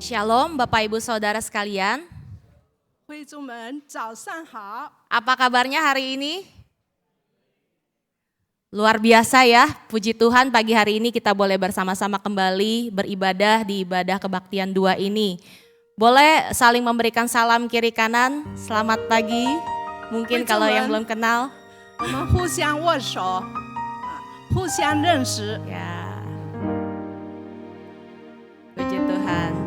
Shalom Bapak Ibu Saudara sekalian. 会众们早上好， Apa kabarnya hari ini? Luar biasa ya, puji Tuhan pagi hari ini kita boleh bersama-sama kembali beribadah di ibadah kebaktian 2 ini. Boleh saling memberikan salam kiri kanan, selamat pagi. Mungkin kalau yang belum kenal. 我们互相握手，互相认识。 Ya, puji Tuhan.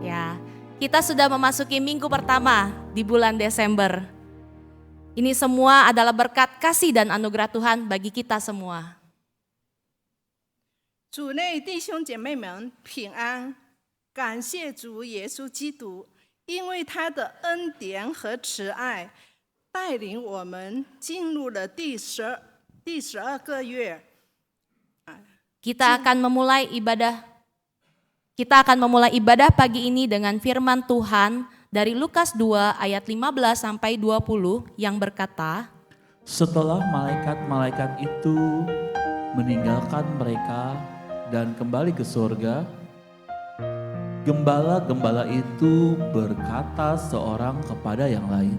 Ya, kita sudah memasuki minggu pertama di bulan Desember. Ini semua adalah berkat kasih dan anugerah Tuhan bagi kita semua. 主内弟兄姐妹们平安，感谢主耶稣基督，因为他的恩典和慈爱，带领我们进入了第12个月。 Kita akan memulai ibadah pagi ini dengan firman Tuhan dari Lukas 2 ayat 15 sampai 20 yang berkata, Setelah malaikat-malaikat itu meninggalkan mereka dan kembali ke surga, gembala-gembala itu berkata seorang kepada yang lain,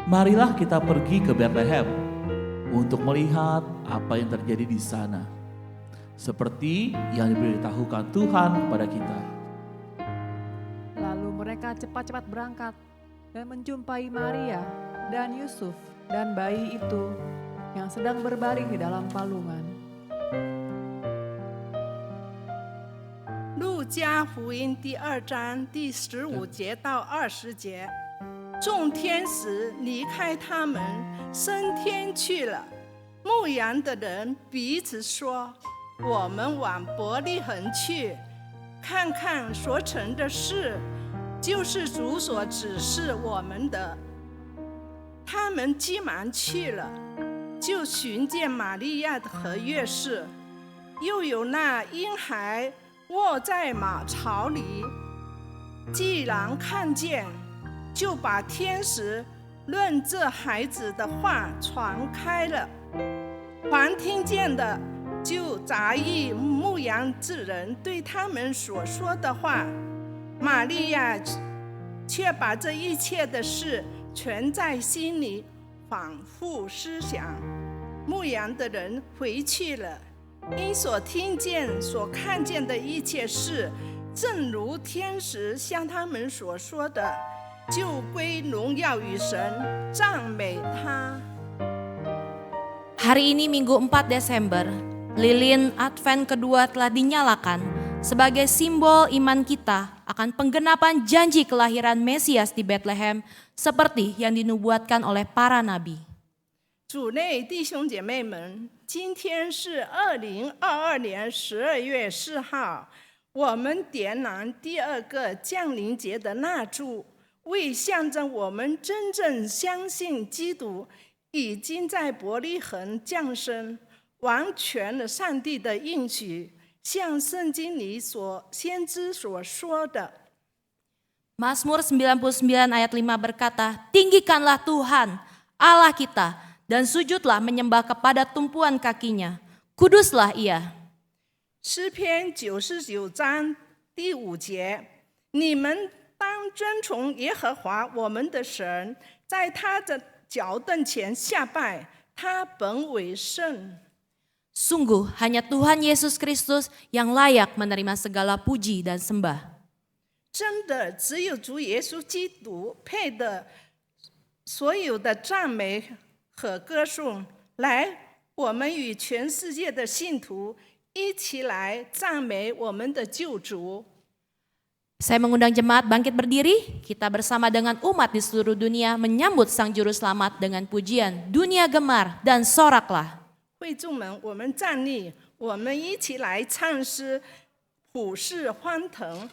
"Marilah kita pergi ke Betlehem untuk melihat apa yang terjadi di sana, seperti yang diberitahukan Tuhan kepada kita." Lalu mereka cepat-cepat berangkat dan menjumpai Maria dan Yusuf dan bayi itu yang sedang berbaring di dalam palungan. 路加福音第2章第15节到20节，众天使离开他们，升天去了。牧羊的人彼此说：“我们往伯利恒去，看看所成的事，就是主所指示我们的。”他们急忙去了，就寻见玛利亚和约瑟，又有那婴孩卧在马槽里。既然看见，就把天使论这孩子的话传开了，凡听见的就杂役牧羊之人对他们所说的话。玛利亚却把这一切的事全在心里反复思想。牧羊的人回去了，因所听见、所看见的一切事，正如天使向他们所说的，就归荣耀与神，赞美他。 Hari ini Minggu 4 Desember, lilin Advent kedua telah dinyalakan sebagai simbol iman kita akan penggenapan janji kelahiran Mesias di Bethlehem seperti yang dinubuatkan oleh para nabi. 主内弟兄姐妹们，今天是2022年12月4号，我们点燃第2个降临节的蜡烛，为象征我们真正相信基督已经在伯利恒降生，完全了上帝的应许，像圣经里先知所说的。 Mazmur 99 ayat 5 berkata, "Tinggikanlah Tuhan, Allah kita, dan sujudlah menyembah kepada tumpuan kakinya. Kuduslah Ia." 诗篇99章第5节，你们当遵从耶和华我们的神，在他的脚凳前下拜，他本为圣。 Sungguh hanya Tuhan Yesus Kristus yang layak menerima segala puji dan sembah. 真的，只有主耶稣基督配得所有的赞美和歌颂。来，我们与全世界的信徒一起来赞美我们的救主。 Saya mengundang jemaat bangkit berdiri, kita bersama dengan umat di seluruh dunia menyambut Sang Juru Selamat dengan pujian, dunia gemar dan soraklah. 会众们，我们站立，我们一起来唱诗，普世欢腾。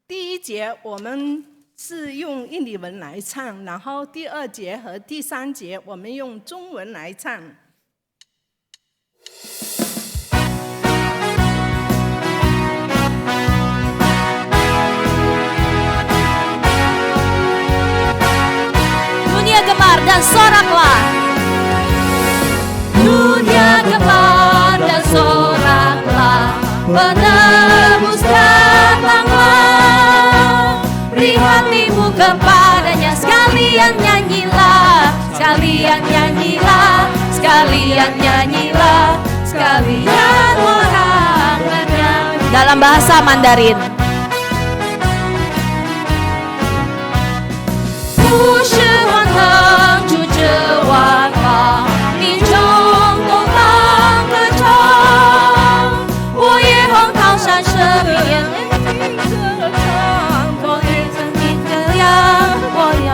第1节我们是用印尼文来唱，然后第2节和第3节我们用中文来唱。 Dunia gemar dan soraklah. Dunia gemar dan soraklah, penebus datanglah. Beri hatimu kepadanya, sekalian nyanyilah, sekalian nyanyilah, sekalian nyanyilah, sekalian orang bernyanyi. Dalam bahasa Mandarin. 不是欢腾出这万方，民众都当歌唱。我也横靠山蛇边，我也曾经这样，我要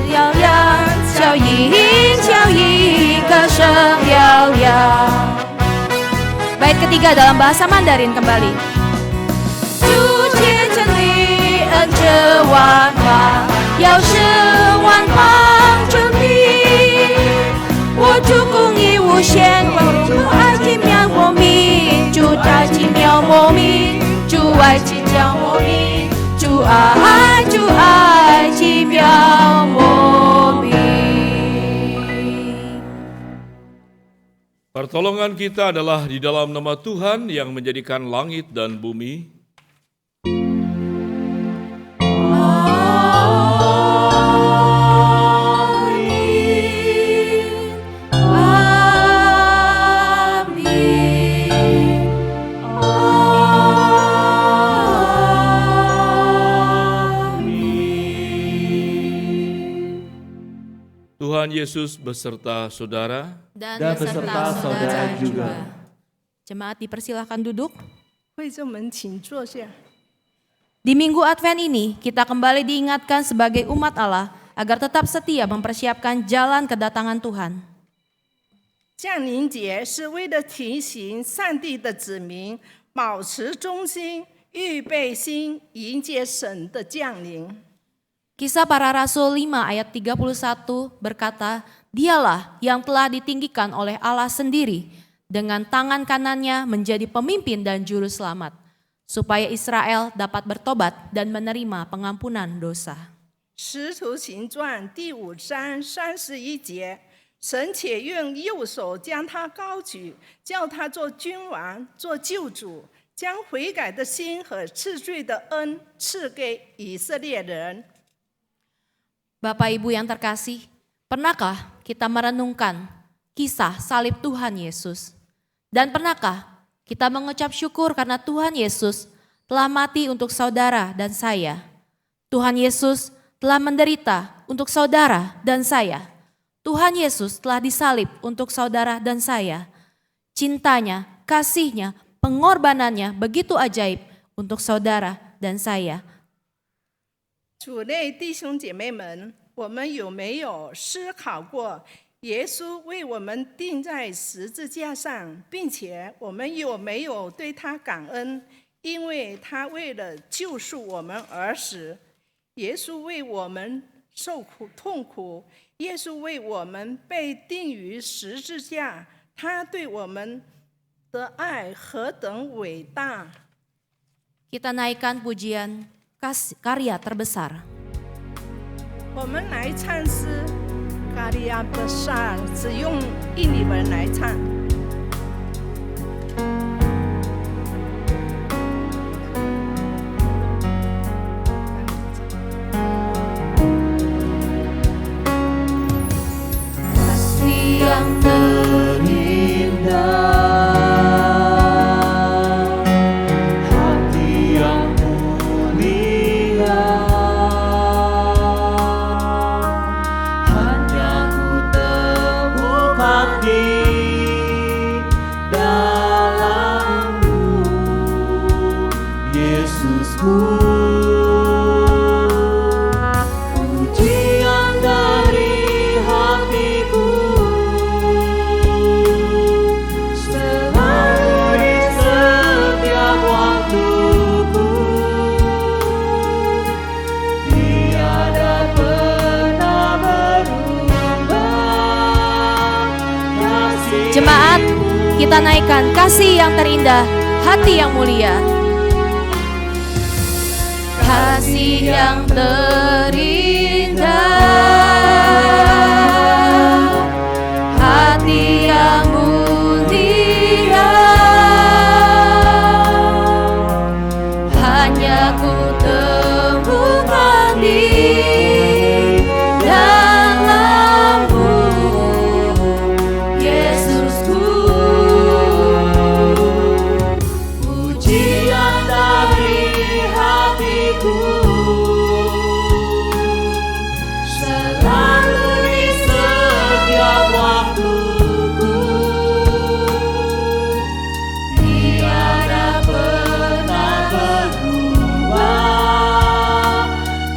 摇摇，笑一笑一歌声摇摇。Bait ketiga dalam bahasa Mandarin kembali. 主借真理恩这万方。 要是万方真理，我主公义无限，主爱奇妙莫名，主爱奇妙莫名，主爱奇妙莫名，主爱奇妙莫名。 Pertolongan kita adalah di dalam nama Tuhan yang menjadikan langit dan bumi. Tuhan Yesus beserta saudara dan beserta saudara juga. Jemaat dipersilahkan duduk. 会众们请坐下。 Di Minggu Advent ini, kita kembali diingatkan sebagai umat Allah agar tetap setia mempersiapkan jalan kedatangan Tuhan. 降临节是为了提醒上帝的子民保持忠心，预备心，迎接神的降临。 Kisah Para Rasul 5 ayat 31 berkata, "Dialah yang telah ditinggikan oleh Allah sendiri, dengan tangan kanannya menjadi pemimpin dan juru selamat, supaya Israel dapat bertobat dan menerima pengampunan dosa." 使徒行传第5章31节，神且用右手将他高举，叫他做君王，做救主，将悔改的心和赐罪的恩赐给以色列人。 Bapak Ibu yang terkasih, pernahkah kita merenungkan kisah salib Tuhan Yesus? Dan pernahkah kita mengucap syukur karena Tuhan Yesus telah mati untuk saudara dan saya? Tuhan Yesus telah menderita untuk saudara dan saya. Tuhan Yesus telah disalib untuk saudara dan saya. Cintanya, kasihnya, pengorbanannya begitu ajaib untuk saudara dan saya. 主内弟兄姐妹们，我们有没有思考过，耶稣为我们钉在十字架上，并且我们有没有对他感恩？因为他为了救赎我们而死，耶稣为我们受苦痛苦，耶稣为我们被钉于十字架，他对我们的爱何等伟大！ Kita naikkan pujian karya terbesar. 我们来唱诗《卡利亚贝萨》，只用印尼文来唱。 Kasih yang terindah, hati yang mulia, hanya ku temukan di dalam-Mu, Yesusku. Pujian dari hatiku selalu di setiap waktuku, tiada pernah berubah kasih. Jemaat, kita naikkan kasih yang terindah, hati yang mulia. Kasih yang terindah, hati yang mulia, hanya ku temukan di dalam-Mu, Yesusku. Pujian dari hatiku selalu di setiap waktuku, tiada pernah berubah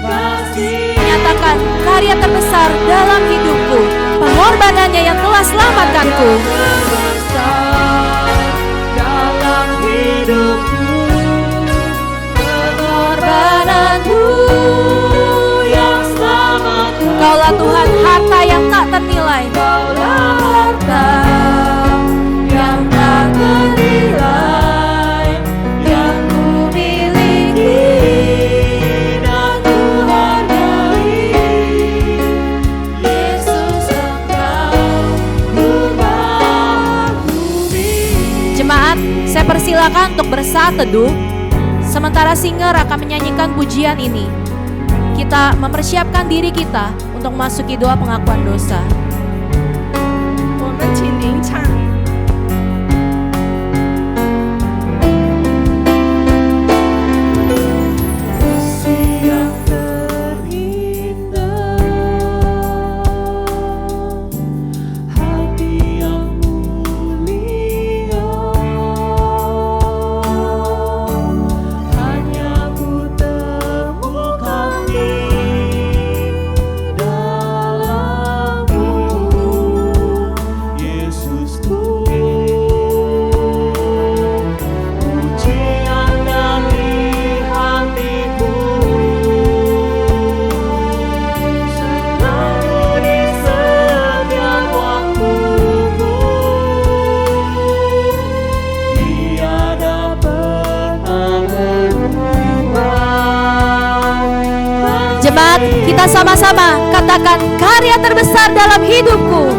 kasih. Nyatakan karya terbesar dalam hidupku, pengorbanannya yang telah selamatkanku. Besar dalam hidupku, Pengorbananmu yang selamatkan. Kaulah Tuhan, harta yang tak ternilai. Kaulah harta yang tak ternilai, yang ku miliki dan ku hargai. Yesus, Engkau rumah bumi. Jemaat, saya persilakan untuk bersaat teduh. Sementara singer akan menyanyikan pujian ini, kita mempersiapkan diri kita untuk memasuki doa pengakuan dosa. 我们请您唱。 Kasih yang terindah, hati yang mulia, hanya ku temukan di dalam-Mu, Jemaat, kita sama-sama katakan karya terbesar dalam hidupku.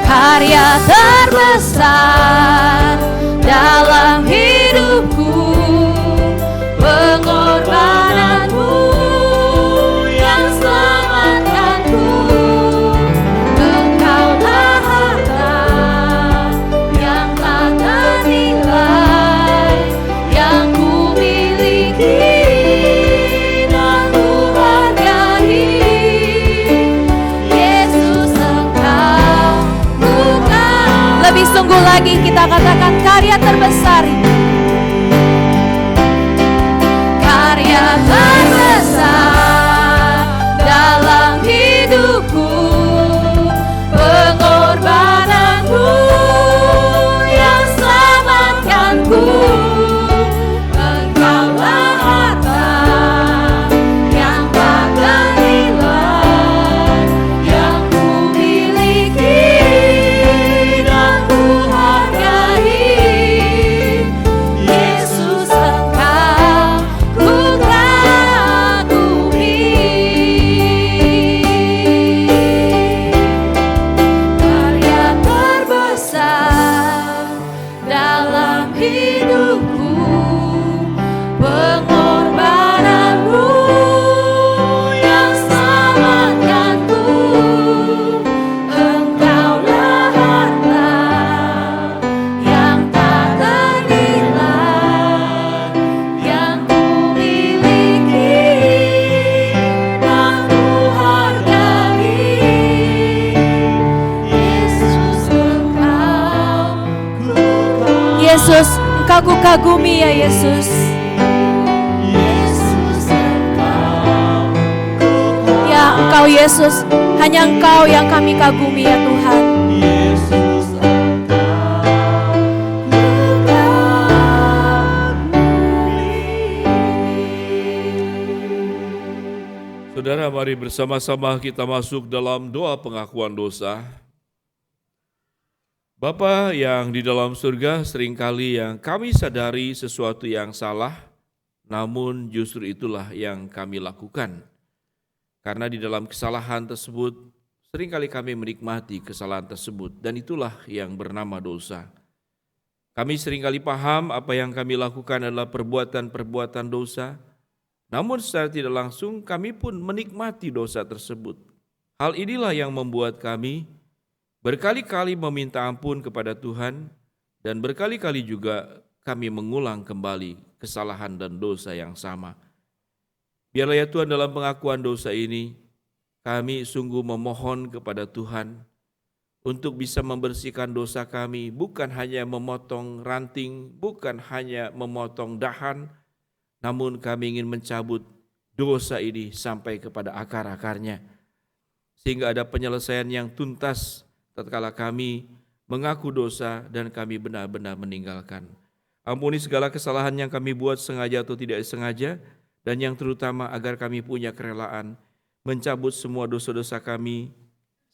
Karya terbesar dalam hidupku, pengorbananmu yang selamatkanku. Engkaulah harta yang tak ternilai, yang ku miliki dan ku hargai. Yesus, Engkau bukan. Lebih sungguh lagi kita katakan karya terbesar. Karya terbesar dalam hidupku, pengorbananmu yang selamatkanku. Engkaulah harta yang tak ternilai, yang ku miliki dan ku hargai. Yesus, Engkau ku kagumi. Karya terbesar dalam hidupku, pengorbananmu yang selamatkanku. Engkaulah harta yang tak ternilai, yang ku miliki dan ku hargai. Yesus, Engkau ku kagumi ya Yesus. Ya Engkau Yesus, hanya Engkau yang kami kagumi ya Tuhan. Saudara, mari bersama-sama kita masuk dalam doa pengakuan dosa. Bapa yang di dalam surga, seringkali yang kami sadari sesuatu yang salah, namun justru itulah yang kami lakukan. Karena di dalam kesalahan tersebut, seringkali kami menikmati kesalahan tersebut, dan itulah yang bernama dosa. Kami seringkali paham apa yang kami lakukan adalah perbuatan-perbuatan dosa, namun secara tidak langsung kami pun menikmati dosa tersebut. Hal inilah yang membuat kami berkali-kali meminta ampun kepada Tuhan, dan berkali-kali juga kami mengulang kembali kesalahan dan dosa yang sama. Biarlah ya Tuhan, dalam pengakuan dosa ini, kami sungguh memohon kepada Tuhan untuk bisa membersihkan dosa kami, bukan hanya memotong ranting, bukan hanya memotong dahan, namun kami ingin mencabut dosa ini sampai kepada akar-akarnya, sehingga ada penyelesaian yang tuntas tatkala kami mengaku dosa dan kami benar-benar meninggalkan. Ampuni segala kesalahan yang kami buat sengaja atau tidak sengaja, dan yang terutama agar kami punya kerelaan mencabut semua dosa-dosa kami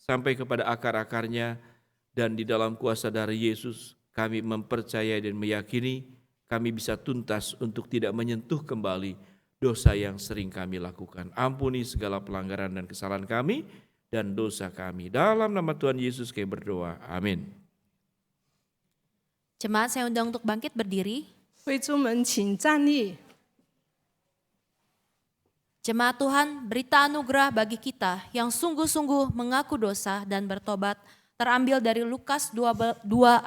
sampai kepada akar-akarnya, dan di dalam kuasa darah Yesus kami mempercayai dan meyakini kami bisa tuntas untuk tidak menyentuh kembali dosa yang sering kami lakukan. Ampuni segala pelanggaran dan kesalahan kami dan dosa kami. Dalam nama Tuhan Yesus kami berdoa. Amin. Jemaat, saya undang untuk bangkit berdiri. 会众们请站立。 Jemaat Tuhan, berita anugerah bagi kita yang sungguh-sungguh mengaku dosa dan bertobat terambil dari Lukas 2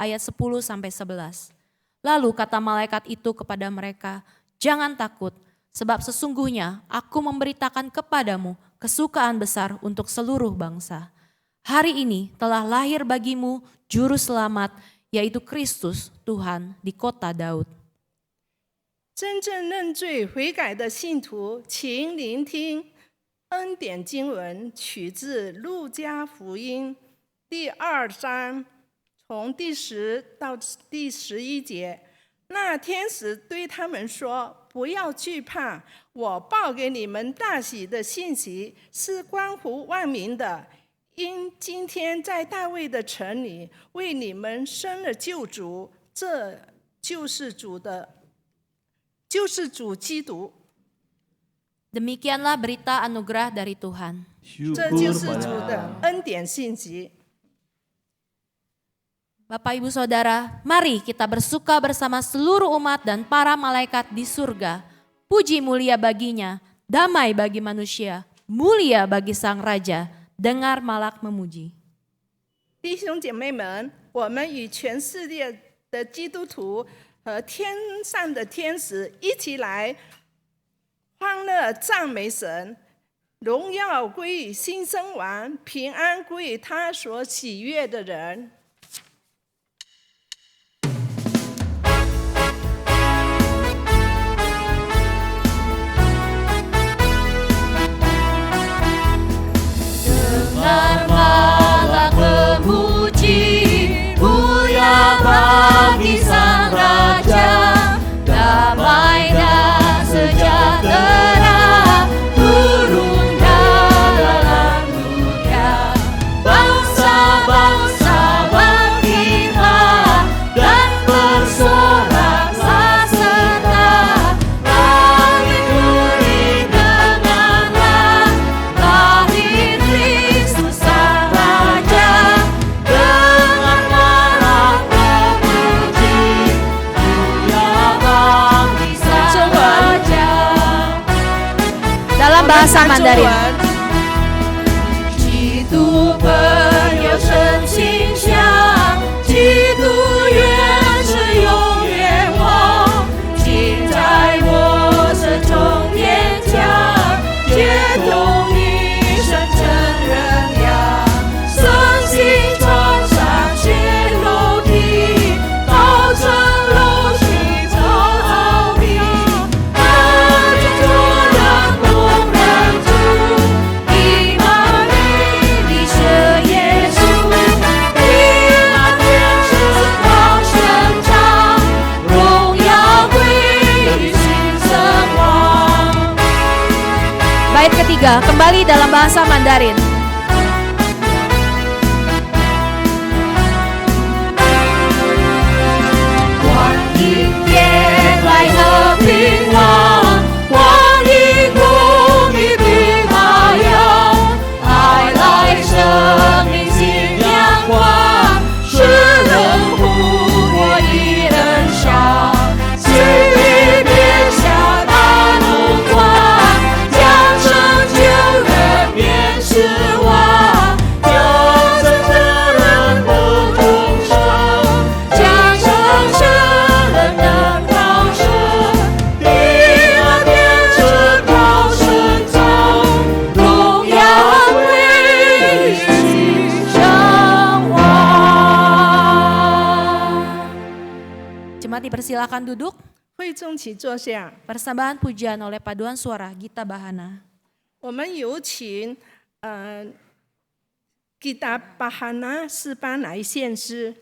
ayat 10 sampai 11. Lalu kata malaikat itu kepada mereka, "Jangan takut, sebab sesungguhnya aku memberitakan kepadamu kesukaan besar untuk seluruh bangsa. Hari ini telah lahir bagimu juru selamat, yaitu Kristus Tuhan di kota Daud." 真正认罪悔改的信徒，请聆听恩典经文，取自路加福音第2章，从第10到第11节。那天使对他们说：“不要惧怕，我报给你们大喜的信息是关乎万民的，因今天在大卫的城里为你们生了救主，这就是主基督。” Demikianlah berita anugerah dari Tuhan. 这就 Syukur 是主 pada 的恩典信息。 Bapak Ibu Saudara, mari kita bersuka bersama seluruh umat dan para malaikat di surga. Puji mulia baginya, damai bagi manusia, mulia bagi Sang Raja. Dengar malak memuji. 弟兄姐妹们，我们与全世界的基督徒和天上的天使一起来欢乐赞美神，荣耀归于新生王，平安归于他所喜悦的人。 Dengar malak memuji, mulia bagi Sang Raja, damai dan sejahtera turun dalam dunia. Bangsa-bangsa bangkitlah dan bersoraklah serta langit gurih denganlah lahir Kristus Sang Raja. Dengan marah memuji, mulia bagi Sang Raja. Dalam bahasa Mandarin. 基督本有神形象，基督原是永远王，今在我身中坚强，接动一生真人样，身心穿上血肉体，道成肉体成奥秘，看见做人不认主，以马内利舍耶稣，平安天使高声唱，荣耀归于新生王。Bait ketiga, kembali dalam bahasa Mandarin. 欢迎天来和平王，欢迎公义并海洋，爱来生命新阳光，使人呼我一人上，心里变下大怒光，将成就人变失望，救生者人不重生，将成圣人能高升，平安天使高声唱，荣耀归于新生王。Jemaat dipersilakan duduk. 会众起坐下， Persembahan pujian oleh paduan suara Gita Bahana. 我们有请Gita Bahana 诗班来献诗。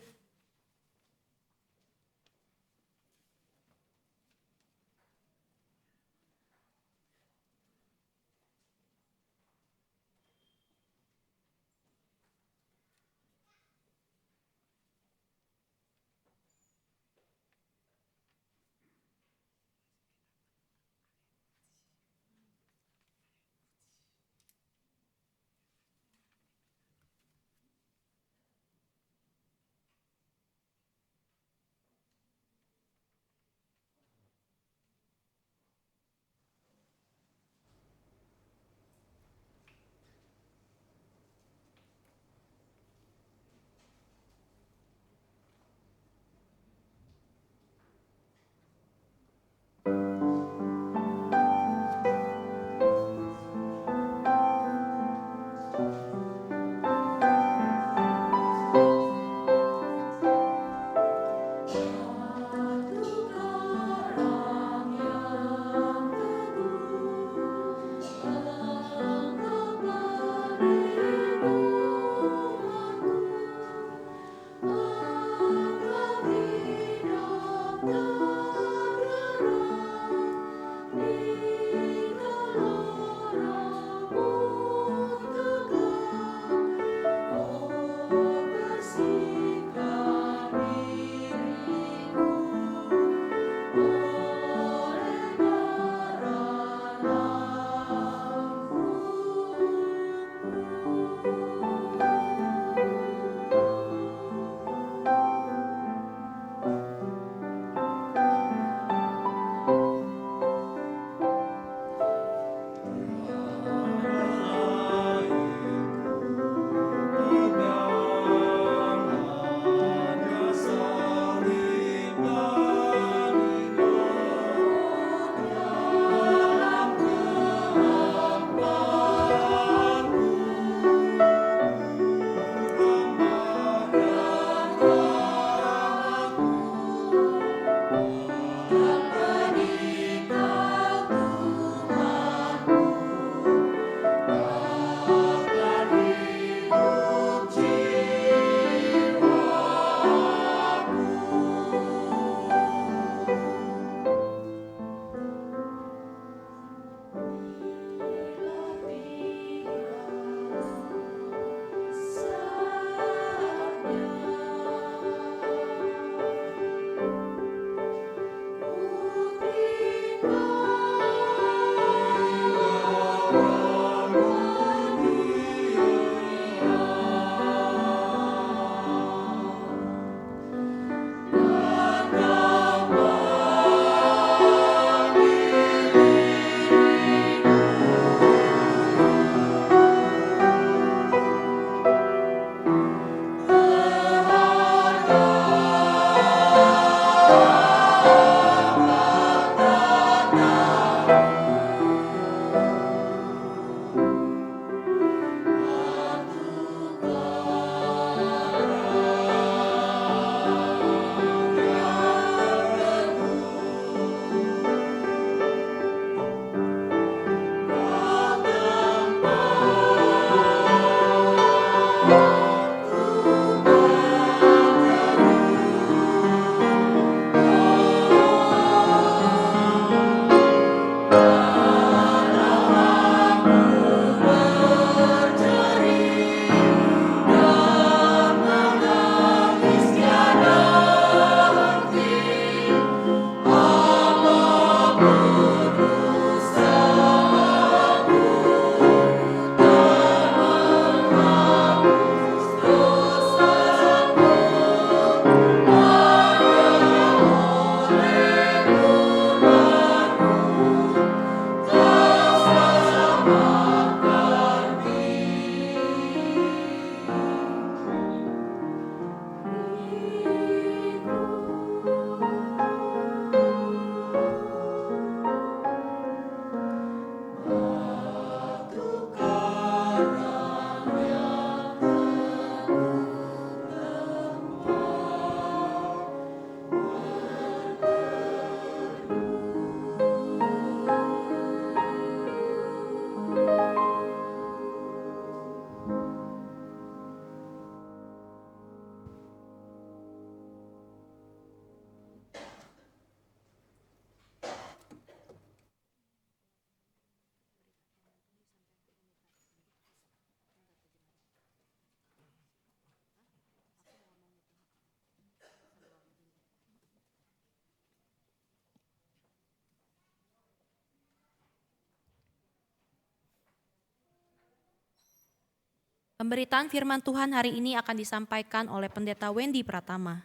Pemberitaan firman Tuhan hari ini akan disampaikan oleh Pendeta Wendy Pratama.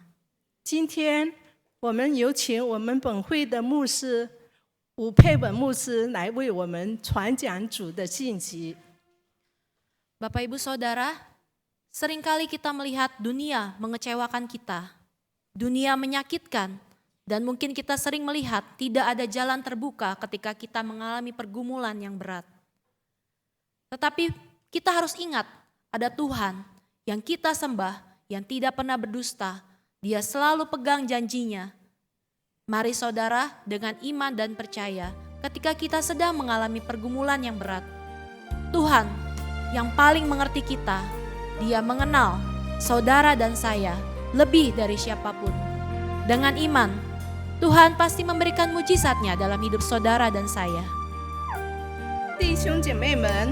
今天我们有请我们本会的牧师吴佩文牧师来为我们传讲主的信息。 Bapak Ibu Saudara, seringkali kita melihat dunia mengecewakan kita, dunia menyakitkan, dan mungkin kita sering melihat tidak ada jalan terbuka ketika kita mengalami pergumulan yang berat. Tetapi kita harus ingat, ada Tuhan yang kita sembah, yang tidak pernah berdusta. Dia selalu pegang janjinya. Mari saudara, dengan iman dan percaya, ketika kita sedang mengalami pergumulan yang berat, Tuhan yang paling mengerti kita, Dia mengenal saudara dan saya lebih dari siapapun. Dengan iman, Tuhan pasti memberikan mujizatnya dalam hidup saudara dan saya. 弟兄姐妹们，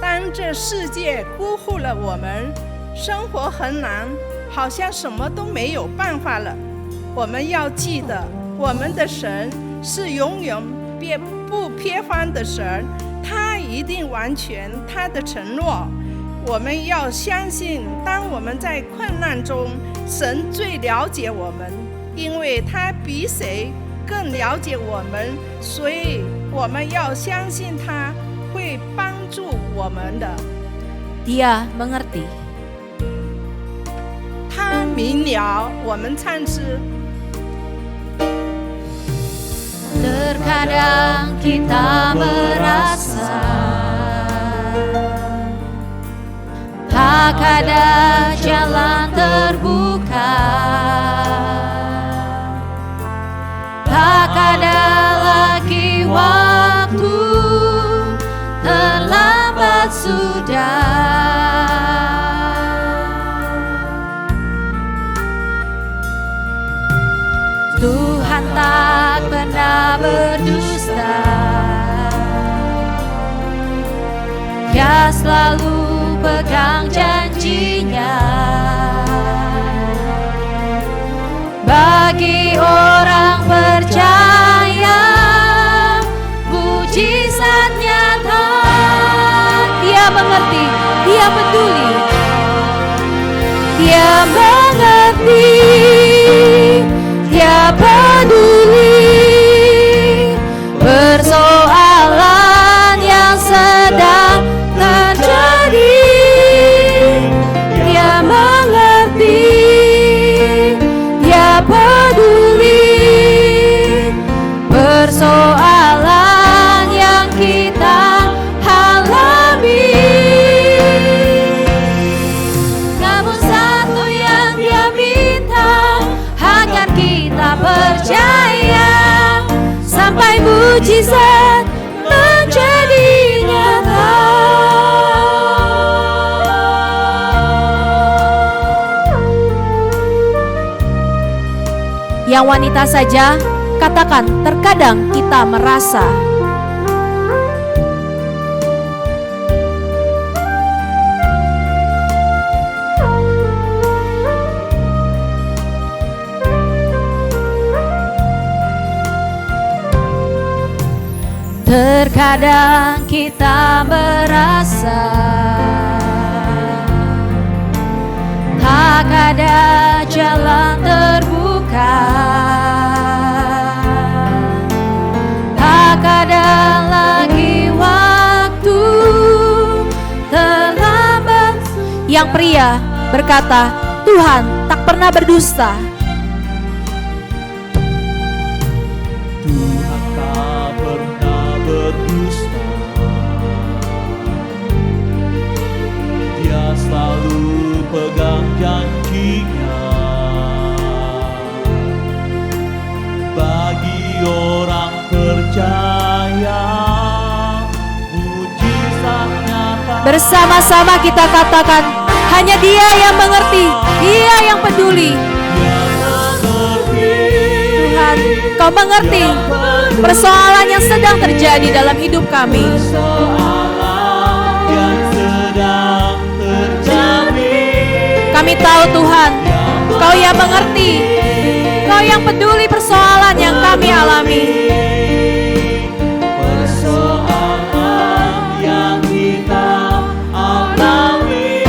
当这世界辜负了我们，生活很难，好像什么都没有办法了。我们要记得，我们的神是永远不偏方的神，他一定完全他的承诺。我们要相信，当我们在困难中，神最了解我们，因为他比谁更了解我们，所以我们要相信他会帮助我们的。 Dia mengerti. 他明了，我们唱诗。 Terkadang kita merasa tak ada jalan terbuka, tak ada lagi waktu, terlambat sudah. Tuhan tak pernah berdusta, Dia selalu pegang janjinya. Bagi orang percaya, mujizat nyata. Dia mengerti, Dia peduli, Dia mengerti, Dia peduli persoalan yang sedang terjadi. Dia mengerti, Dia peduli persoalan yang kita alami. Namun satu yang Dia minta, agar kita percaya sampai mujizat menjadi nyata. Yang wanita saja, katakan terkadang kita merasa. Terkadang kita merasa tak ada jalan terbuka, tak ada lagi waktu, terlambat. Yang pria berkata, Tuhan tak pernah berdusta. Tuhan tak pernah berdusta, Dia selalu pegang janjinya. Bagi orang percaya, mujizat nyata. Bersama-sama kita katakan, hanya Dia yang mengerti, Dia yang peduli. Tuhan, Kau mengerti persoalan yang sedang terjadi dalam hidup kami. Kami tahu Tuhan, Kau yang mengerti, Kau yang peduli persoalan yang kami alami. Persoalan yang kita alami.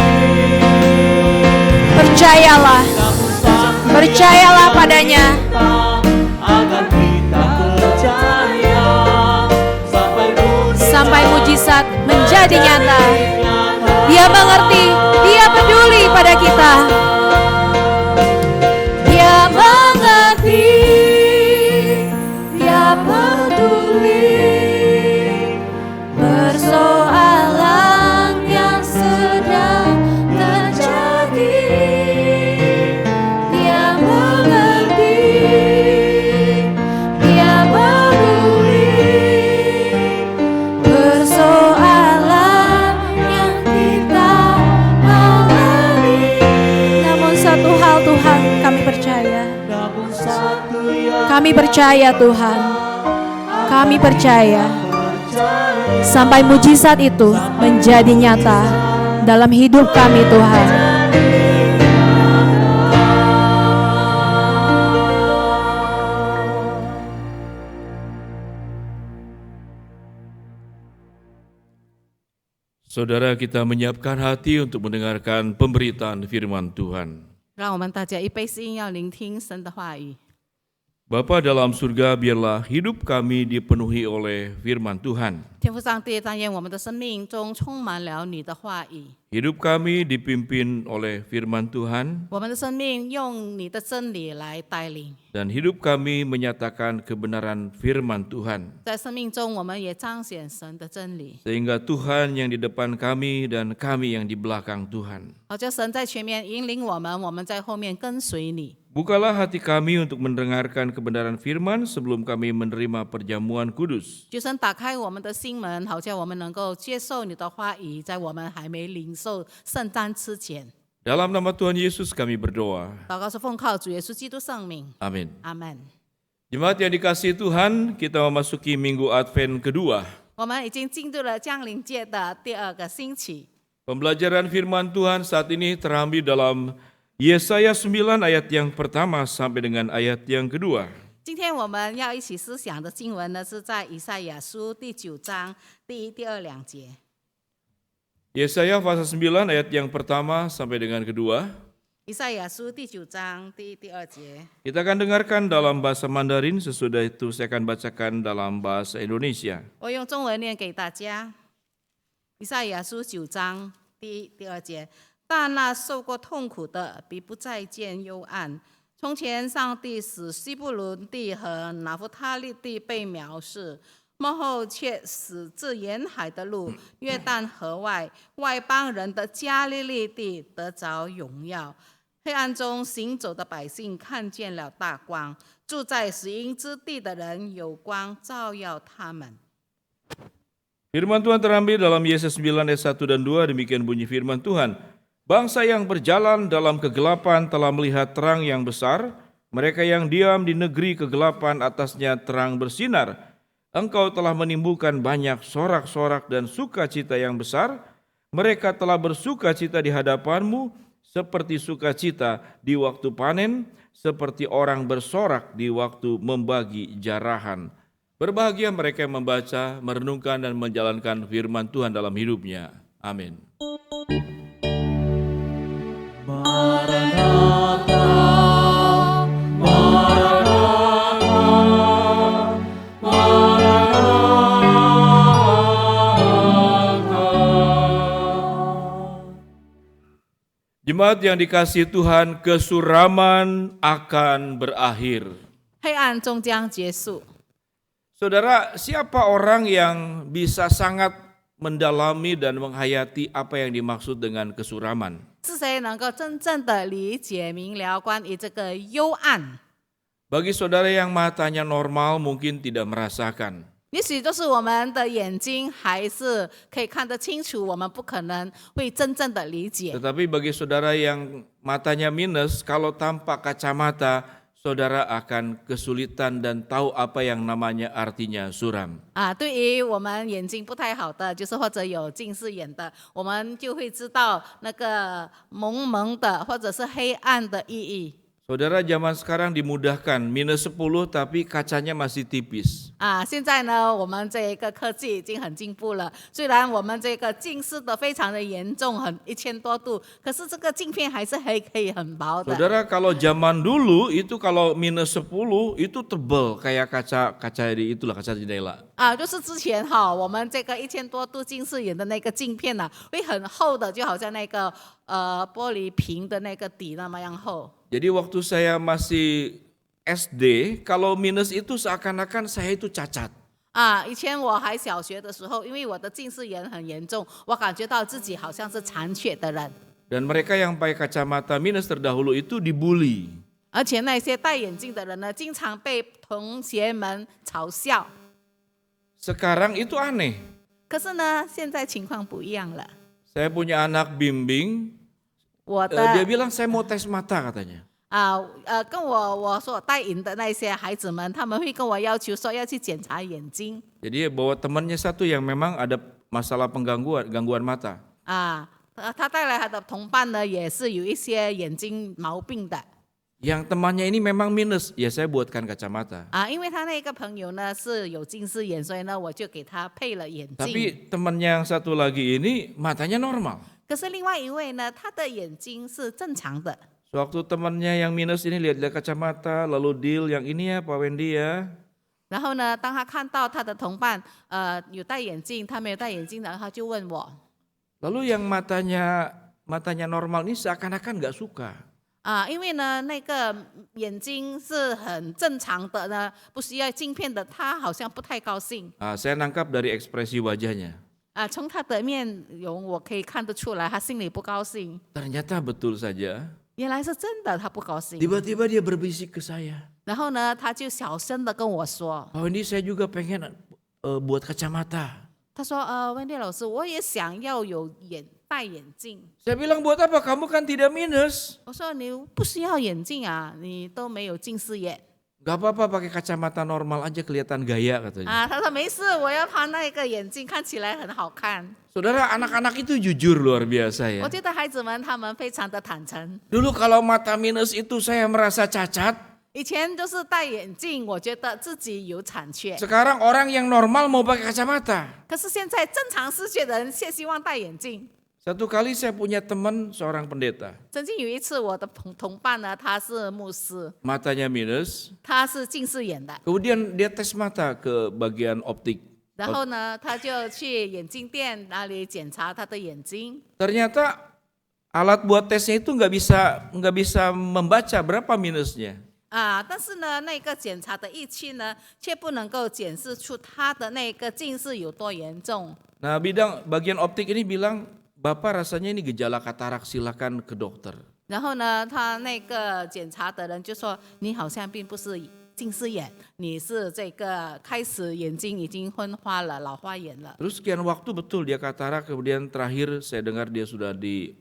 Percayalah padanya. Agar kita percaya Sampai mujizat menjadi nyata. Dia mengerti, dia peduli pada kita. Dia mengerti, dia peduli. Persoalan yang sedang terjadi. Dia mengerti, dia peduli. Persoalan yang kita alami. Namun satu hal Tuhan, kami percaya. Kami percaya Tuhan. Kami percaya. Sampai mujizat itu menjadi nyata dalam hidup kami Tuhan. Saudara, kita menyiapkan hati untuk mendengarkan pemberitaan firman Tuhan. 让我们大家一杯心要聆听神的话语。 Bapa dalam surga, biarlah hidup kami dipenuhi oleh firman Tuhan. 天父上帝，但愿我们的生命中充满了你的话语， Hidup kami dipimpin oleh firman Tuhan, 我们的生命用你的真理来带领。 dan hidup kami menyatakan kebenaran firman Tuhan. 在生命中，我们也彰显神的真理， Sehingga Tuhan yang di depan kami dan kami yang di belakang Tuhan. 好叫神在前面引领我们，我们在后面跟随你。 Bukalah hati kami untuk mendengarkan kebenaran firman sebelum kami menerima perjamuan kudus. 求神打开我们的心门，好叫我们能够接受你的话语，在我们还没领受圣餐之前。 Dalam nama Tuhan Yesus kami berdoa. 祷告是奉靠主耶稣基督圣名， Amin. 阿门。 Jemaat yang dikasihi Tuhan, kita memasuki minggu Advent kedua. 我们已经进入了降临节的第2个星期。 Pembelajaran firman Tuhan saat ini terambil dalam Yesaya 9 ayat yang pertama sampai dengan ayat yang kedua. 今天我们要一起思想的经文呢，是在以赛亚书第9章第1、第2、2节。 Yesaya pasal 9 ayat yang pertama sampai dengan kedua. 以赛亚书第9章第1、第2节。 Kita akan dengarkan dalam bahasa Mandarin, sesudah itu saya akan bacakan dalam bahasa Indonesia. 我用中文念给大家。以赛亚书9章第1、第2节。但那受过痛苦的，必不再见幽暗。从前，上帝使西布伦地和拿弗他利地被藐视，幕后却使至沿海的路、约旦河外外邦人的加利利地得着荣耀。黑暗中行走的百姓看见了大光，住在死荫之地的人有光照耀他们。 Firman Tuhan terambil dalam Yesaya 9 ayat 1 dan 2, demikian bunyi firman Tuhan. Bangsa yang berjalan dalam kegelapan telah melihat terang yang besar, mereka yang diam di negeri kegelapan atasnya terang bersinar. Engkau telah menimbulkan banyak sorak-sorak dan sukacita yang besar, mereka telah bersukacita di hadapanmu, seperti sukacita di waktu panen, seperti orang bersorak di waktu membagi jarahan. Berbahagia mereka yang membaca, merenungkan dan menjalankan firman Tuhan dalam hidupnya. Amin. Maranatha, Maranatha, Maranatha. Jemaat yang dikasihi Tuhan, kesuraman akan berakhir. 黑暗终将结束。 Saudara, siapa orang yang bisa sangat mendalami dan menghayati apa yang dimaksud dengan kesuraman? 是谁能够真正的理解明了关于这个幽暗？ Bagi saudara yang matanya normal mungkin tidak merasakan. 也许就是我们的眼睛还是可以看得清楚，我们不可能会真正的理解。 Tetapi bagi saudara yang matanya minus, kalau tanpa kacamata, saudara akan kesulitan dan tahu apa yang namanya artinya suram. 对于我们眼睛不太好的，就是或者有近视眼的，我们就会知道那个蒙蒙的或者是黑暗的意义。Saudara, zaman sekarang dimudahkan, -10 tapi kacanya masih tipis. 现在呢，我们这一个科技已经很进步了。虽然我们这个近视的非常的严重，很1000多度，可是这个镜片还是可以很薄的。 Saudara, kalau zaman dulu itu kalau -10 itu tebal kayak kaca di itulah kaca jendela. 就是之前我们这个1000多度近视眼的那个镜片呢，会很厚的，就好像那个玻璃瓶的那个底那么样厚。 Jadi waktu saya masih SD, kalau minus itu seakan-akan saya itu cacat. 以前我还小学的时候，因为我的近视眼很严重，我感觉到自己好像是残缺的人。 Dan mereka yang pakai kacamata minus terdahulu itu dibully. 而且那些戴眼镜的人呢，经常被同学们嘲笑。 Sekarang itu aneh. 可是呢，现在情况不一样了。 Saya punya anak bimbing, 我的 dia bilang saya mau tes mata katanya. 跟我所带引的那些孩子们，他们会跟我要求说要去检查眼睛。 Jadi bawa temannya satu yang memang ada masalah gangguan mata. 他带来他的同伴呢，也是有一些眼睛毛病的。 Yang temannya ini memang minus, ya saya buatkan kacamata. 因为他那个朋友呢是有近视眼，所以呢我就给他配了眼镜。 Tapi temannya yang satu lagi ini matanya normal. 可是另外一位呢，他的眼睛是正常的。 Sewaktu temannya yang minus ini lihat-lihat kacamata, lalu deal yang ini ya Pak Wendy ya. 然后呢，当他看到他的同伴有戴眼镜，他没有戴眼镜，然后他就问我。 Lalu yang matanya normal ini seakan-akan nggak suka. 因为呢，那个眼睛是很正常的呢，不需要镜片的，他好像不太高兴。 Saya nangkap dari ekspresi wajahnya. 从他的面容我可以看得出来，他心里不高兴。 Ternyata betul saja. 原来是真的，他不高兴。 Tiba-tiba dia berbisik ke saya. 然后呢，他就小声的跟我说 Pak Wendy saya juga pengen buat kacamata.：“ 他说，温蒂老师，我也想要有戴眼镜。 Saya bilang buat apa? Kamu kan tidak minus. 我说你不需要眼镜啊，你都没有近视眼。 Gak apa-apa pakai kacamata normal aja kelihatan gaya katanya. 他说没事，我要他那个眼镜看起来很好看。 Saudara, anak-anak itu jujur luar biasa ya. 我觉得孩子们他们非常的坦诚。 Dulu kalau mata minus itu saya merasa cacat. 以前就是戴眼镜，我觉得自己有残缺。 Sekarang orang yang normal mau pakai kacamata. 可是现在正常视觉的人却希望戴眼镜。 Satu kali saya punya teman seorang pendeta. 曾经有一次，我的同伴呢，他是牧师， Matanya minus. 他是近视眼的。 Kemudian dia tes mata ke bagian optik. 然后呢，他就去眼镜店那里检查他的眼睛。 Ternyata alat buat tesnya itu nggak bisa membaca berapa minusnya. 但是呢，那个检查的仪器呢，却不能够检视出他的那个近视有多严重。 Nah bagian optik ini bilang, Bapak rasanya ini gejala katarak, silakan ke dokter. 然后呢，他那个检查的人就说：“你好像并不是近视眼，你是这个开始眼睛已经昏花了，老花眼了。” Terus sekian waktu betul dia katarak, kemudian terakhir saya dengar dia sudah di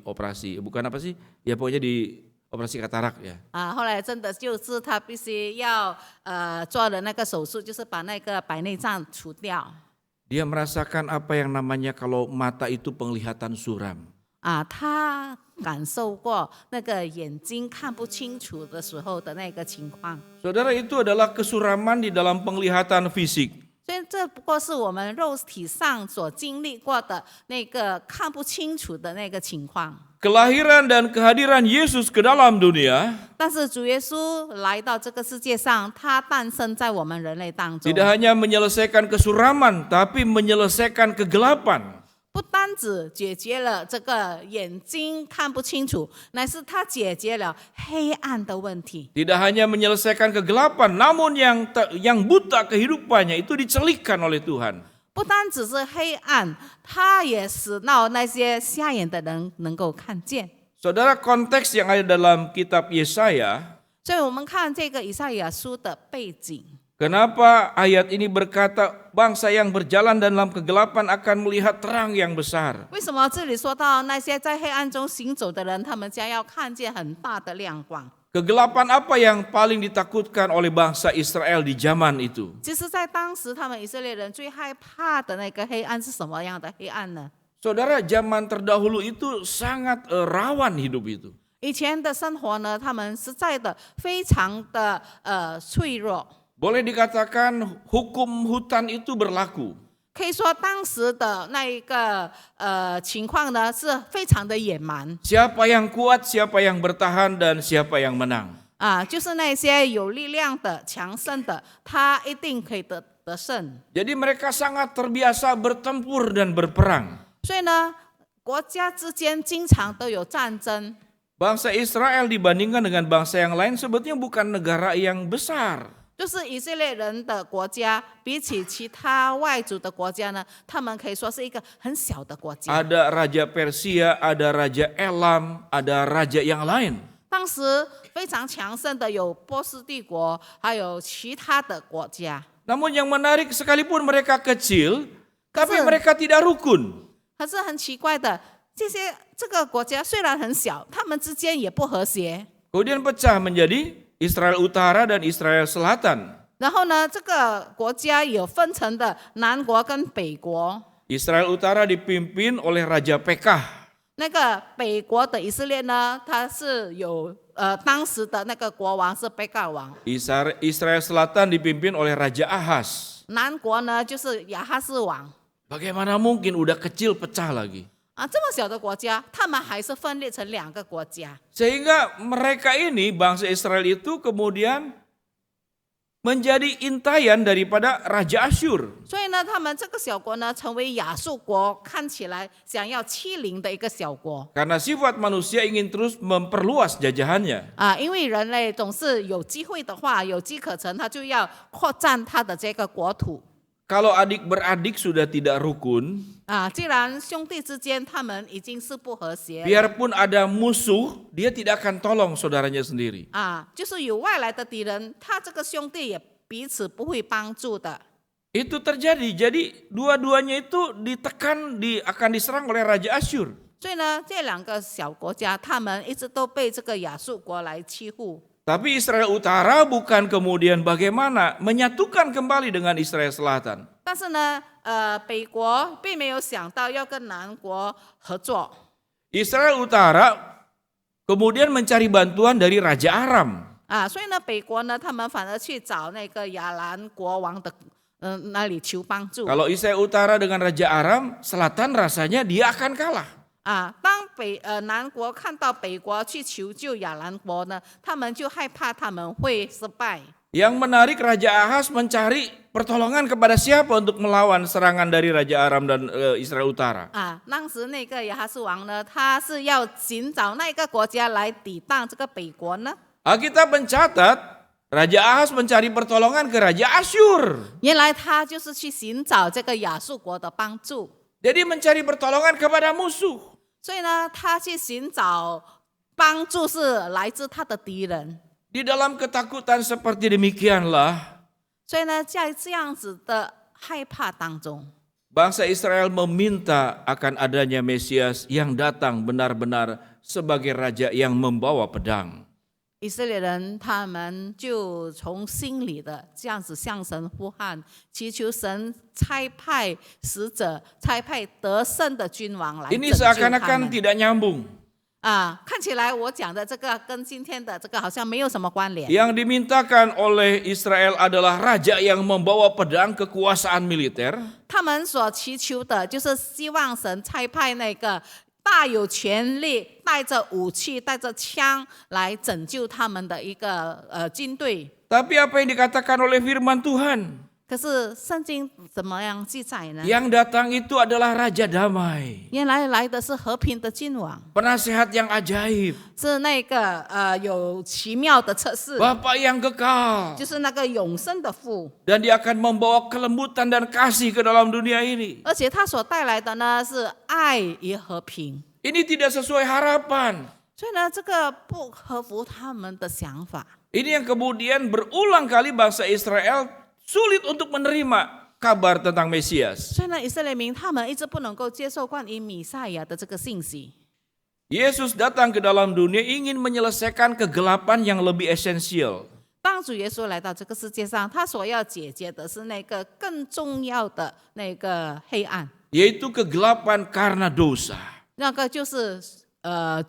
operasi, bukan apa sih? Ya pokoknya di operasi katarak ya. 后来真的就是他必须要做的那个手术，就是把那个白内障除掉。 Dia merasakan apa yang namanya kalau mata itu penglihatan suram. 他感受过那个眼睛看不清楚的时候的那个情况。 Saudara, itu adalah kesuraman di dalam penglihatan fisik. 所以这不过是我们肉体上所经历过的那个看不清楚的那个情况。 Kelahiran dan kehadiran Yesus ke dalam dunia 但是主耶稣来到这个世界上，他诞生在我们人类当中， tidak hanya menyelesaikan kesuraman, tapi menyelesaikan kegelapan. 不单只解决了这个眼睛看不清楚，乃是他解决了黑暗的问题。 Tidak hanya menyelesaikan kegelapan, namun yang buta kehidupannya itu dicelihkan oleh Tuhan. 不单只是黑暗，他也使到那些瞎眼的人能够看见。 Saudara, konteks yang ada dalam kitab Yesaya, 所以我们看这个以赛亚书的背景， kenapa ayat ini berkata bangsa yang berjalan dalam kegelapan akan melihat terang yang besar. 为什么这里说到那些在黑暗中行走的人，他们将要看见很大的亮光？ Kegelapan apa yang paling ditakutkan oleh bangsa Israel di zaman itu? 其实，在当时他们以色列人最害怕的那个黑暗是什么样的黑暗呢？ Saudara, zaman terdahulu itu sangat rawan hidup itu. 以前的生活呢，他们实在的非常的脆弱， Boleh dikatakan hukum hutan itu berlaku. 可以说当时的那一个情况呢是非常的野蛮 Siapa yang kuat, siapa yang bertahan, dan siapa yang menang. 啊，就是那些有力量的、强盛的，他一定可以得胜。 Jadi mereka sangat terbiasa bertempur dan berperang. 所以呢，国家之间经常都有战争。 Bangsa Israel dibandingkan dengan bangsa yang lain sebetulnya bukan negara yang besar. 就是以色列人的国家，比起其他外族的国家呢，他们可以说是一个很小的国家。 Ada Raja Persia, ada Raja Elam, ada raja yang lain. 当时非常强盛的有波斯帝国，还有其他的国家。 Namun yang menarik sekalipun mereka kecil, tapi mereka tidak rukun. 可是很奇怪的，这个国家虽然很小，他们之间也不和谐。 Kemudian pecah menjadi Israel Utara dan Israel Selatan. 然后呢，这个国家有分成的南国跟北国。 Israel Utara dipimpin oleh Raja Pekah. 那个北国的以色列呢，它是有当时的那个国王是贝盖王， Israel Selatan dipimpin oleh Raja Ahaz. 南国呢就是亚哈斯王。 Bagaimana mungkin udah kecil pecah lagi? 啊，这么小的国家，他们还是分裂成两个国家。 Sehingga mereka ini, bangsa Israel itu kemudian menjadi intayan daripada Raja Asyur. 所以呢，他们这个小国呢，成为亚述国看起来想要欺凌的一个小国 Karena sifat manusia ingin terus memperluas jajahannya. 啊，因为人类总是有机会的话，有机可乘，他就要扩展他的这个国土 Kalau adik beradik sudah tidak rukun, 啊。既然兄弟之间他们已经是不和谐了 biarpun ada musuh, dia tidak akan tolong saudaranya sendiri. 啊，就是有外来的敌人，他这个兄弟也彼此不会帮助的。 Itu terjadi. Jadi dua-duanya itu ditekan, akan diserang oleh Raja Asyur. 所以呢，这两个小国家，他们一直都被这个亚述国来欺负。 Tapi Israel Utara bukan kemudian bagaimana menyatukan kembali dengan Israel Selatan. 但是呢，北国并没有想到要跟南国合作 Israel Utara kemudian mencari bantuan dari Raja Aram. 啊，所以呢，北国呢，他们反而去找那个亚兰国王的那里求帮助 Kalau Israel Utara dengan Raja Aram, Selatan rasanya dia akan kalah. 啊。当南国看到北国去求救亚兰国呢，他们就害怕他们会失败。 Yang menarik Raja Ahaz mencari pertolongan kepada siapa untuk melawan serangan dari Raja Aram dan Israel Utara. 啊，当时那个亚哈斯王呢，他是要寻找那个国家来抵挡这个北国呢。 Alkitab mencatat Raja Ahaz mencari pertolongan ke Raja Asyur. 原来他就是去寻找这个亚述国的帮助， Jadi mencari pertolongan kepada musuh. 所以呢，他去寻找帮助是来自他的敌人。 Di dalam ketakutan seperti demikianlah, 所以呢，在这样子的害怕当中， bangsa Israel meminta akan adanya Mesias yang datang benar-benar sebagai raja yang membawa pedang. 以色列人他们就从心里的这样子向神呼喊，祈求神差派使者，差派得胜的君王来拯 Ini 救他 seakan-akan 们。 tidak nyambung. 啊，看起来我讲的这个跟今天的这个好像没有什么关联。 Yang dimintakan oleh Israel adalah raja yang membawa pedang kekuasaan militer. 他们所祈求的就是希望神差派那个大有权力、带着武器、带着枪来拯救他们的一个军队。 Tapi apa yang dikatakan oleh firman Tuhan? 可是圣经怎么样记载呢？ Yang datang itu adalah Raja Damai. 原来来的是和平的君王， Penasehat yang ajaib. 是那个有奇妙的测试， Bapa yang kekal. 就是那个永生的父。 Dan dia akan membawa kelembutan dan kasih ke dalam dunia ini. 而且他所带来的呢是爱与和平， Ini tidak sesuai harapan. 所以呢，这个不合乎他们的想法。 Ini yang kemudian berulang kali bangsa Israel sulit untuk menerima kabar tentang Mesias. 所以呢，以色列民他们一直不能够接受关于弥赛亚的这个信息。 Yesus datang ke dalam dunia ingin menyelesaikan kegelapan yang lebih esensial. 当主耶稣来到这个世界上，他所要解决的是那个更重要的那个黑暗， Yaitu kegelapan karena dosa. 那个就是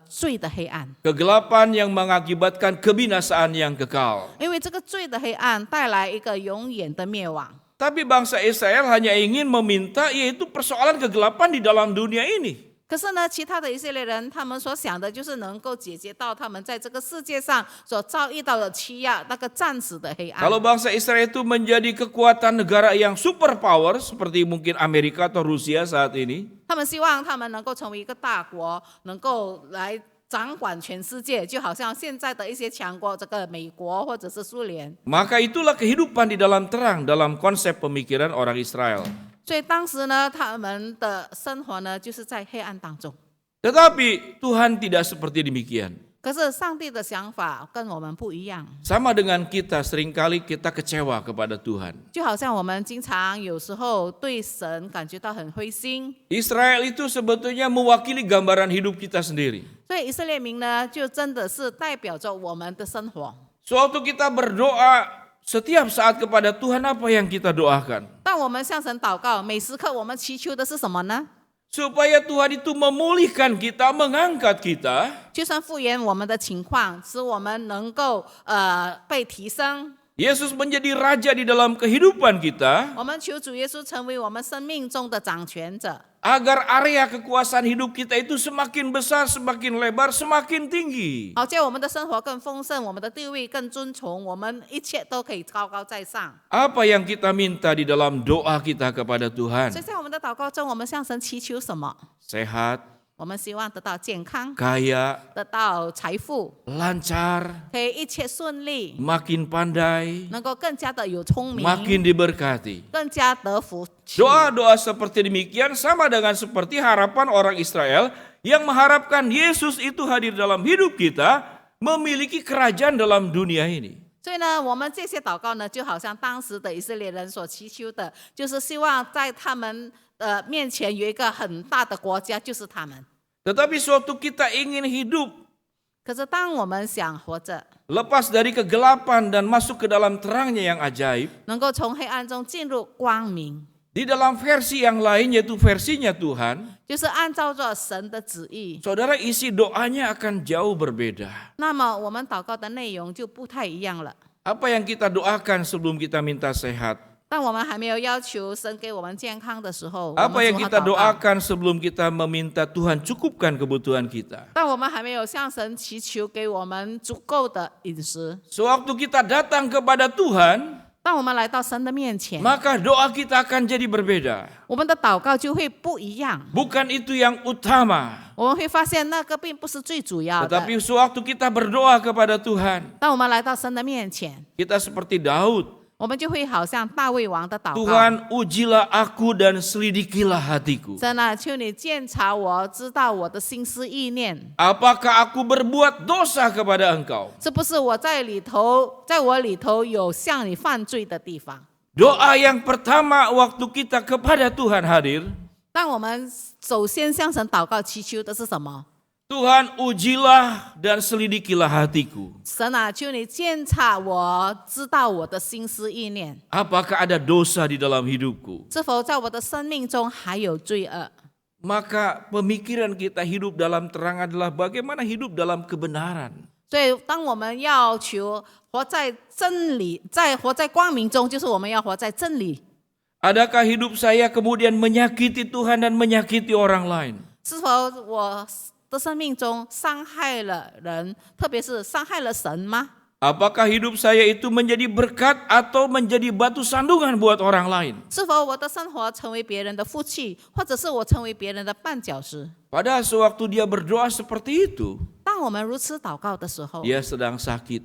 罪的黑暗， Kegelapan yang mengakibatkan kebinasaan yang kekal. 因为这个罪的黑暗带来一个永远的灭亡。 Tapi bangsa Israel hanya ingin meminta yaitu persoalan kegelapan di dalam dunia ini. 可是呢，其他的以色列人，他们所想的就是能够解决到他们在这个世界上所遭遇到的欺压，那个暂时的黑暗。 Kalau bangsa Israel itu menjadi kekuatan negara yang superpower seperti mungkin Amerika atau Rusia saat ini, 他们希望他们能够成为一个大国，能够来掌管全世界，就好像现在的一些强国，这个美国或者是苏联。 maka itulah kehidupan di dalam terang dalam konsep pemikiran orang Israel. 所以当时呢，他们的生活呢，就是在黑暗当中。 Tetapi Tuhan tidak seperti demikian. 可是上帝的想法跟我们不一样， Sama dengan kita, seringkali kita kecewa kepada Tuhan. 就好像我们经常有时候对神感觉到很灰心。 Israel itu sebetulnya mewakili gambaran hidup kita sendiri. 所以以色列民呢，就真的是代表着我们的生活。 Suatu kita berdoa setiap saat kepada Tuhan, apa yang kita doakan? 当我们向神祷告，每时刻我们祈求的是什么呢？ Supaya Tuhan itu memulihkan kita, mengangkat kita. 就算复原我们的情况，使我们能够被提升。 Yesus menjadi raja di dalam kehidupan kita, 我们求主耶稣成为我们生命中的掌权者， agar area kekuasaan hidup kita itu semakin besar, semakin lebar, semakin tinggi. 好叫我们的生活更丰盛，我们的地位更尊崇，我们一切都可以高高在上。 Apa yang kita minta di dalam doa kita kepada Tuhan? 所以在我们的祷告中，我们向神祈求什么？ Sehat, 我们希望得到健康， kaya, 得到财富， lancar, 可以一切顺利， makin pandai, 能够更加的有聪明， makin diberkati. 更加得福气。 Doa-doa seperti demikian sama dengan seperti harapan orang Israel yang mengharapkan Yesus itu hadir dalam hidup kita, memiliki kerajaan dalam dunia ini. 所以呢，我们这些祷告呢，就好像当时的以色列人所祈求的，就是希望在他们面前有一个很大的国家，就是他们。 Tetapi suatu kita ingin hidup 可是当我们想活着， lepas dari kegelapan dan masuk ke dalam terangnya yang ajaib, 能够从黑暗中进入光明， di dalam versi yang lain yaitu versinya Tuhan, 就是按照着神的旨意， saudara isi doanya akan jauh berbeda. 那么我们祷告的内容就不太一样了。 Apa yang kita doakan sebelum kita minta sehat? 当我们还没有要求神给我们健康的时候，我 Apa 们 yang 如何 kita 祷告？ doakan sebelum kita meminta Tuhan cukupkan kebutuhan kita? 当我们还没有向神祈求给我们足够的饮食， Sewaktu kita datang kepada Tuhan, 当我们来到神的面前， maka doa kita akan jadi berbeda. 我们的祷告就会不一样。 Bukan itu yang utama. 我们会发现那个并不是最主要的。 Tetapi sewaktu kita berdoa kepada Tuhan, 当我们来到神的面前， kita seperti Daud. 我们就会好像大卫王的祷告。 Tuhan, ujilah aku dan selidikilah hatiku. 神啊，求你鉴察我，知道我的心思意念， Apakah aku berbuat dosa kepada Engkau? 是不是我在我里头有向你犯罪的地方？ Doa yang pertama waktu kita kepada Tuhan hadir, 当我们首先向神祷告祈求的是什么？ Tuhan, ujilah dan selidikilah hatiku. 神啊，求你鉴察我，知道我的心思意念， Apakah ada dosa di dalam hidupku? 是否在我的生命中还有罪恶？ Maka pemikiran kita hidup dalam terang adalah bagaimana hidup dalam kebenaran. 所以，当我们要求活在真理，活在光明中，就是我们要活在真理。 Adakah hidup saya kemudian menyakiti Tuhan dan menyakiti orang lain? 是否我的生命中伤害了人，特别是伤害了神吗？ Apakah hidup saya itu menjadi berkat atau menjadi batu sandungan buat orang lain? 是否我的生活成为别人的福气，或者是我成为别人的绊脚石？ Padahal sewaktu dia berdoa seperti itu, 当我们如此祷告的时候， dia sedang sakit,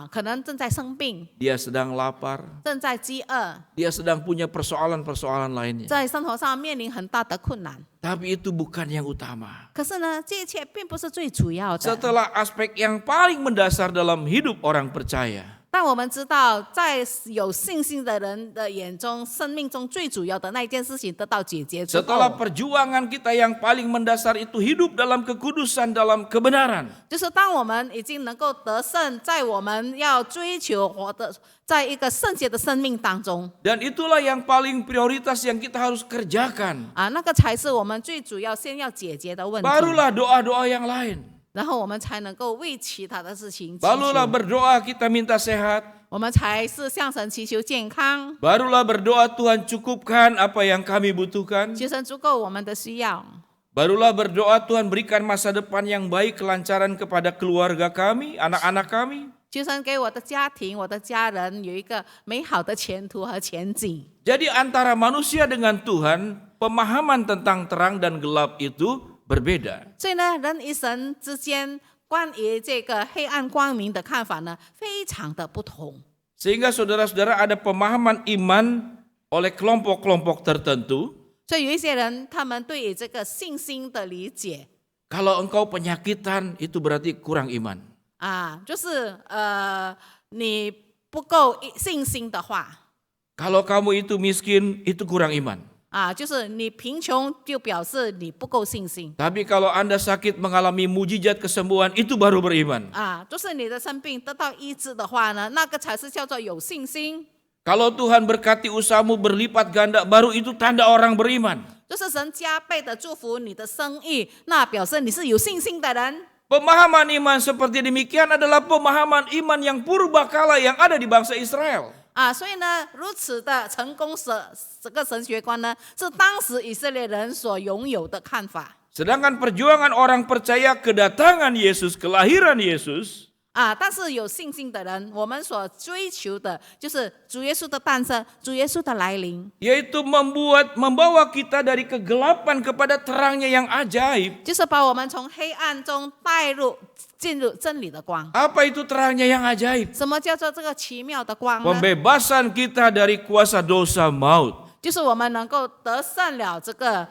可能正在生病， dia sedang lapar, 正在饥饿， dia sedang punya persoalan-persoalan lainnya. 在生活上面临很大的困难。 Tapi itu bukan yang utama. 可是呢，这一切并不是最主要的。 Setelah aspek yang paling mendasar dalam hidup orang percaya, 但我们知道，在有信心的人的眼中，生命中最主要的那一件事情得到解决之 Setelah 后， perjuangan kita yang paling mendasar itu hidup dalam kekudusan, dalam kebenaran. 就是当我们已经能够得胜，在我们要追求活的，在一个圣洁的生命当中 Dan itulah yang paling prioritas yang kita harus kerjakan. 啊，那个才是我们最主要先要解决的问题。 Barulah doa-doa yang lain. 然后我们才能够为其他的事情祈 Barulah 求， berdoa kita minta sehat. 我们才是向神祈求健康， Barulah berdoa Tuhan cukupkan apa yang kami butuhkan. 求神足够我们的需要。 Barulah berdoa Tuhan berikan masa depan yang baik, kelancaran kepada keluarga kami, anak-anak kami. 求神给我的家庭、我的家人有一个美好的前途和前景。 Jadi antara manusia dengan Tuhan, pemahaman tentang terang dan gelap itu berbeda. 所以呢，人与神之间关于这个黑暗光明的看法呢，非常的不同。 Sehingga saudara-saudara ada pemahaman iman oleh kelompok-kelompok tertentu. 所以有一些人，他们对于这个信心的理解 Kalau engkau penyakitan itu berarti kurang iman. 啊，就是你不够信心的话 Kalau kamu itu miskin itu kurang iman. 啊，就是你贫穷就表示你不够信心 Tapi kalau Anda sakit mengalami mujizat kesembuhan itu baru beriman. 啊，就是你的生病得到医治的话呢，那个才是叫做有信心。 Kalau Tuhan berkati usahamu berlipat ganda baru itu tanda orang beriman. 就是神加倍的祝福你的生意，那表示你是有信心的人 Pemahaman iman seperti demikian adalah pemahaman iman yang purbakala yang ada di bangsa Israel. 啊。所以呢，如此的成功这个神学观呢，是当时以色列人所拥有的看法 Sedangkan perjuangan orang percaya kedatangan Yesus, kelahiran Yesus, 啊。但是有信心的人，我们所追求的就是主耶稣的诞生，主耶稣的来临， yaitu membawa kita dari kegelapan kepada terangnya yang ajaib. 就是把我们从黑暗中进入真理的光。 Apa itu terangnya yang ajaib? 什么叫做这个奇妙的光呢？ Pembebasan kita dari kuasa dosa maut. 就是我们能够得胜了这个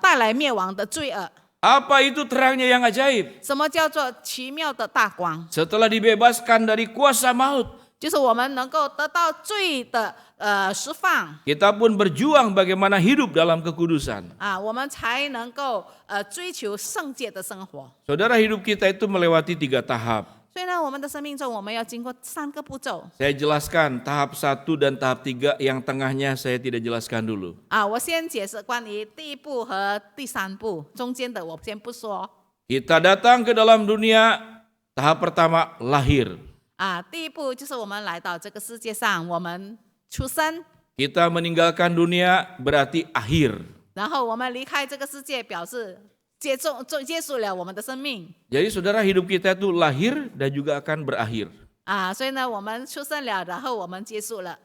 带来灭亡的罪恶。 Apa itu terangnya yang ajaib? 什么叫做奇妙的大光？ Setelah dibebaskan dari kuasa maut, 就是我们能够得到罪的释放 kita pun berjuang bagaimana hidup dalam kekudusan. 啊，我们才能够追求圣洁的生活。 Saudara, hidup kita itu melewati 3 tahap. 所以呢，我们的生命中我们要经过3个步骤 Saya jelaskan tahap 1 dan tahap 3, yang tengahnya saya tidak jelaskan dulu. 啊。我先解释关于第1步和第3步，中间的我先不说 Kita datang ke dalam dunia, tahap pertama lahir. 啊。第1步就是我们来到这个世界上，我们出生， Kita meninggalkan dunia berarti akhir. 然后我们离开这个世界，表示结束了我们的生命 Jadi saudara, hidup kita itu lahir dan juga akan berakhir. 啊。所以呢，我们出生了，然后我们结束了